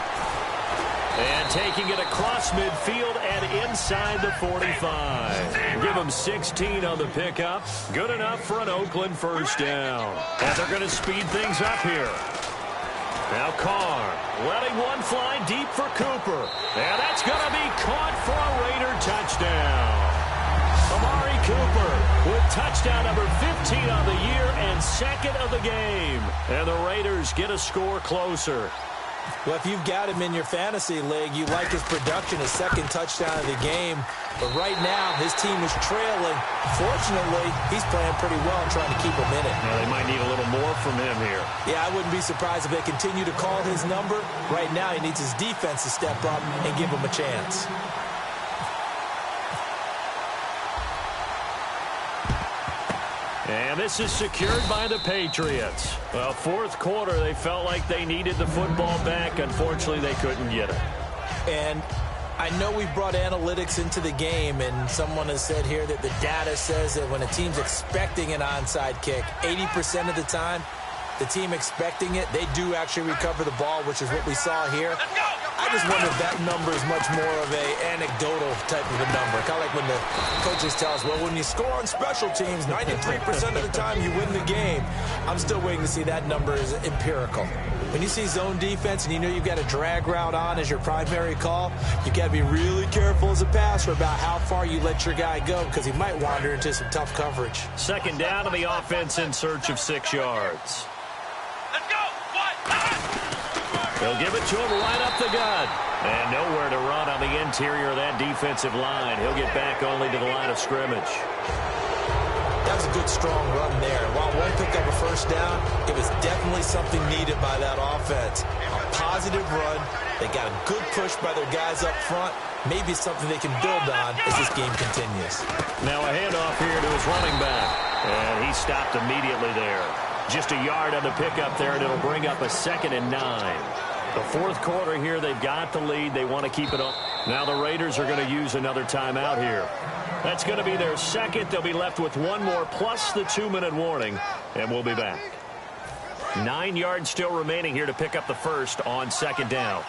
And taking it across midfield and inside the 45. Give them 16 on the pickup. Good enough for an Oakland first down. And they're going to speed things up here. Now Carr letting one fly deep for Cooper. And that's going to be caught for a Raider touchdown. Amari Cooper with touchdown number 15 on the year and second of the game. And the Raiders get a score closer. Well, if you've got him in your fantasy league, you like his production, his second touchdown of the game. But right now, his team is trailing. Fortunately, he's playing pretty well and trying to keep him in it. Yeah, they might need a little more from him here. Yeah, I wouldn't be surprised if they continue to call his number. Right now, he needs his defense to step up and give him a chance. And this is secured by the Patriots. Well, fourth quarter, they felt like they needed the football back. Unfortunately, they couldn't get it. And I know we brought analytics into the game, and someone has said here that the data says that when a team's expecting an onside kick, 80% of the time, the team expecting it, they do actually recover the ball, which is what we saw here. I just wonder if that number is much more of a anecdotal type of a number. Kind of like when the coaches tell us, well, when you score on special teams, 93% of the time you win the game. I'm still waiting to see that number is empirical. When you see zone defense and you know you've got a drag route on as your primary call, you've got to be really careful as a passer about how far you let your guy go because he might wander into some tough coverage. Second down to the offense in search of 6 yards. They'll give it to him right up the gut. And nowhere to run on the interior of that defensive line. He'll get back only to the line of scrimmage. That was a good, strong run there. While one picked up a first down, it was definitely something needed by that offense. A positive run. They got a good push by their guys up front. Maybe something they can build on as this game continues. Now a handoff here to his running back. And he stopped immediately there. Just a yard on the pickup there, and it'll bring up a 2nd and 9. The fourth quarter here, they've got the lead. They want to keep it up. Now the Raiders are going to use another timeout here. That's going to be their second. They'll be left with one more plus the 2-minute warning, and we'll be back. 9 yards still remaining here to pick up the first on second down.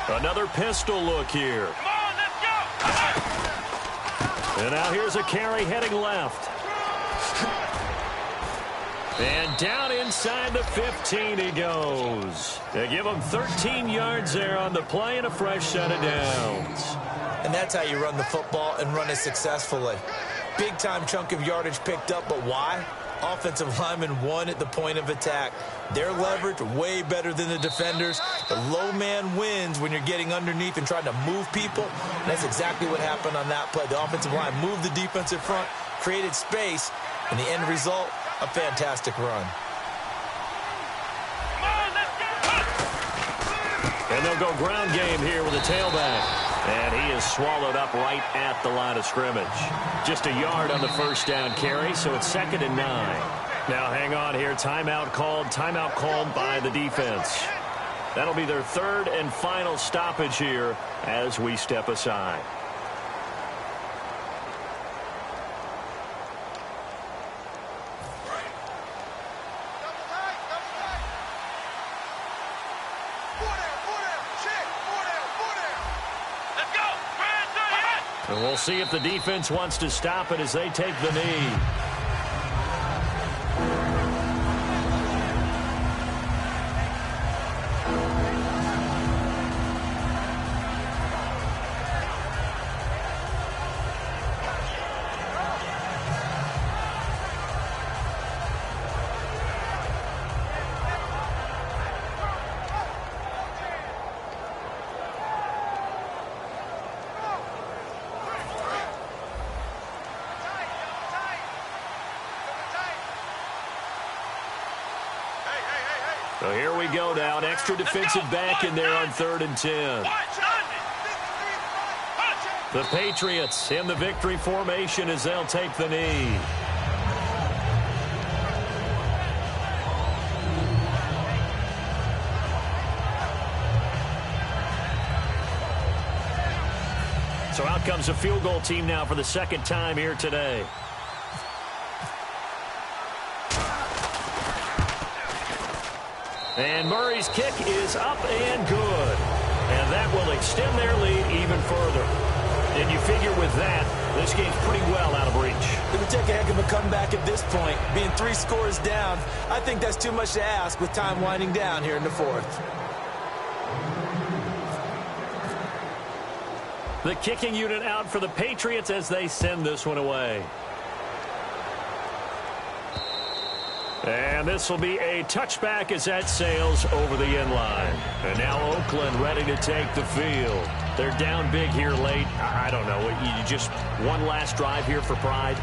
Another pistol look here. And now here's a carry heading left. And down inside the 15 he goes. They give him 13 yards there on the play and a fresh set of downs. And that's how you run the football and run it successfully. Big-time chunk of yardage picked up, but why? Offensive linemen won at the point of attack. Their leverage way better than the defenders. The low man wins when you're getting underneath and trying to move people. And that's exactly what happened on that play. The offensive line moved the defensive front, created space, and the end result, a fantastic run. And they'll go ground game here with a tailback. And he is swallowed up right at the line of scrimmage. Just a yard on the first down carry, so it's 2nd and 9. Now hang on here. Timeout called by the defense. That'll be their third and final stoppage here as we step aside. And we'll see if the defense wants to stop it as they take the knee. we go now. An extra defensive back in there on 3rd and 10. The Patriots in the victory formation as they'll take the knee. So out comes a field goal team now for the second time here today. And Murray's kick is up and good. And that will extend their lead even further. And you figure with that, this game's pretty well out of reach. It would take a heck of a comeback at this point. Being 3 scores down, I think that's too much to ask with time winding down here in the 4th. The kicking unit out for the Patriots as they send this one away. And this will be a touchback as that sails over the end line. And now Oakland ready to take the field. They're down big here late. I don't know. You just one last drive here for pride?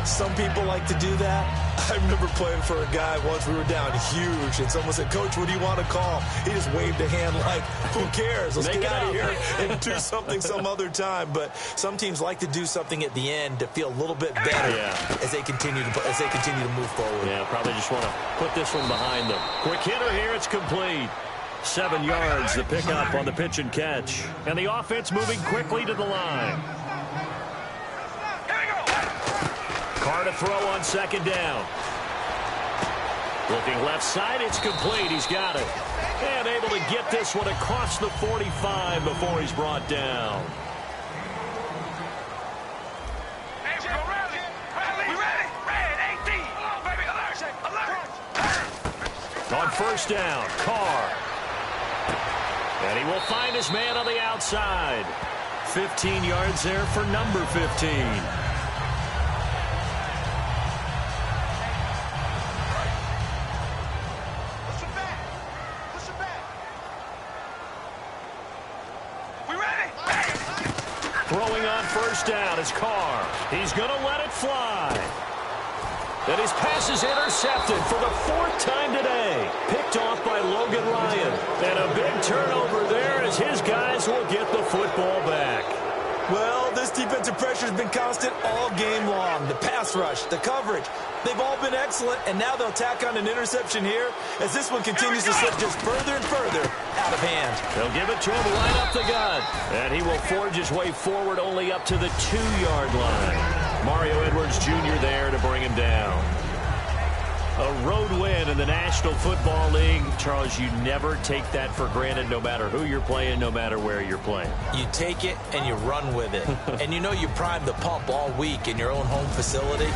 Some people like to do that. I remember playing for a guy once. We were down huge, and someone said, "Coach, what do you want to call?" He just waved a hand like, "Who cares? Let's get out of here and do something some other time." But some teams like to do something at the end to feel a little bit better as they continue to move forward. Yeah, probably just want to put this one behind them. Quick hitter here. It's complete. 7 yards, the pickup on the pitch and catch. And the offense moving quickly to the line. Carr to throw on 2nd down. Looking left side, it's complete. He's got it. And able to get this one across the 45 before he's brought down. On 1st down, Carr. And he will find his man on the outside. 15 yards there for number 15. Throwing on 1st down is Carr. He's going to let it fly. And his pass is intercepted for the 4th time today. Picked off by Logan Ryan. And a big turnover there as his guys will get the football back. Well, this defensive pressure has been constant all game long. The pass rush, the coverage, they've all been excellent, and now they'll tack on an interception here as this one continues to slip just further and further out of hand. They'll give it to him right up the gut, and he will forge his way forward only up to the 2-yard line. Mario Edwards Jr. there to bring him down. A road win in the National Football League. Charles, you never take that for granted no matter who you're playing, no matter where you're playing. You take it and you run with it. And you know you primed the pump all week in your own home facility.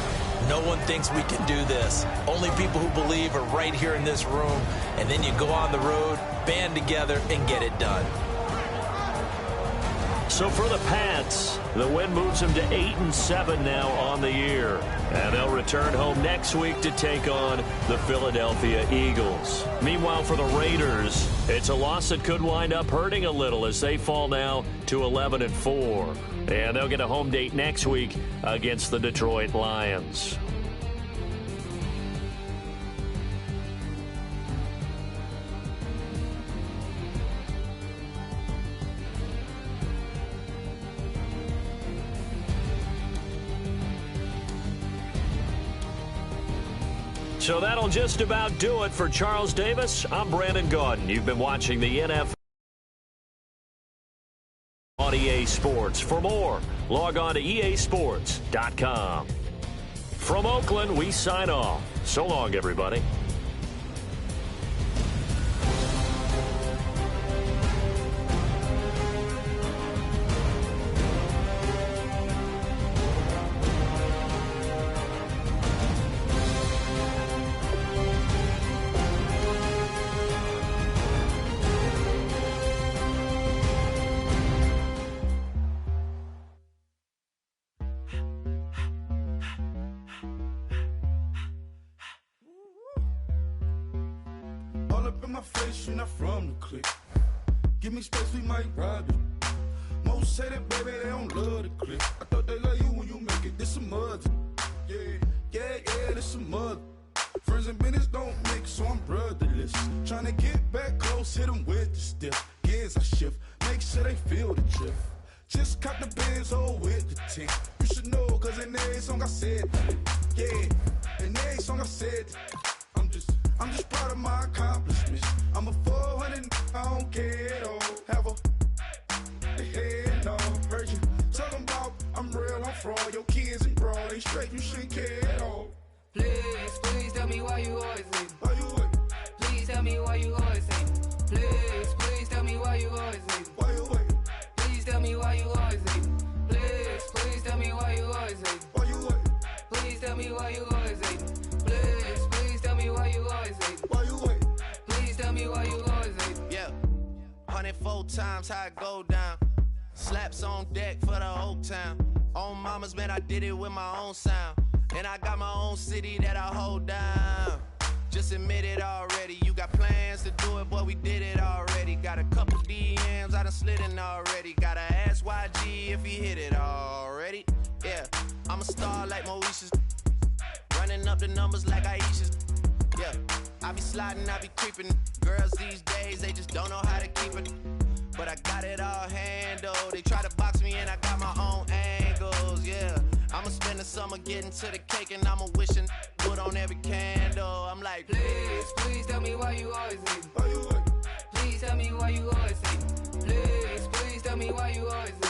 No one thinks we can do this. Only people who believe are right here in this room. And then you go on the road, band together, and get it done. So for the Pats, the win moves them to 8-7 now on the year. And they'll return home next week to take on the Philadelphia Eagles. Meanwhile, for the Raiders, it's a loss that could wind up hurting a little as they fall now to 11-4. And they'll get a home date next week against the Detroit Lions. So that'll just about do it for Charles Davis. I'm Brandon Gaudin. You've been watching the NFL on EA Sports. For more, log on to easports.com. From Oakland, we sign off. So long, everybody. You're not from the clique. Give me space, we might ride it. Most say that, baby, they don't love the clique. I thought they love you when you make it. This some mud. Yeah, this some mud. Friends and business don't mix, so I'm brotherless. Tryna get back close, hit them with the stiff. Gears I shift, make sure they feel the drift. Just caught the Benz, hold with the 10. You should know, cause in every song I said, yeah. In every song I said, I'm just proud of my accomplishments. I'm a 400, I don't care at all. Have a head no. Heard you talking about I'm real, I'm fraud. Your kids and broad, they straight, you shouldn't care at all. Please tell me why you always hate. Why you wait? Please tell me why you always hate. Please tell me why you always hate. Why you wait? Please tell me why you always hate. Please tell me why you always hate. Why you wait? Please tell me why you always hate. Please tell me why you always hate. Why you wait? Please tell me why you always hate. Yeah, 104 times how it go down. Slaps on deck for the whole town. On mama's man, I did it with my own sound. And I got my own city that I hold down. Just admit it already. You got plans to do it, boy, we did it already. Got a couple DMs, I done slid in already. Gotta ask YG if he hit it already. Yeah, I'm a star like Moesha's. Running up the numbers like Aisha's. Yeah, I be sliding, I be creeping. Girls these days, they just don't know how to keep it. But I got it all handled. They try to box me and I got my own angles, yeah. I'ma spend the summer getting to the cake and I'ma wishing put on every candle. I'm like, Please tell me why you always hate. Why you wait? Please tell me why you always hate. Please tell me why you always hate.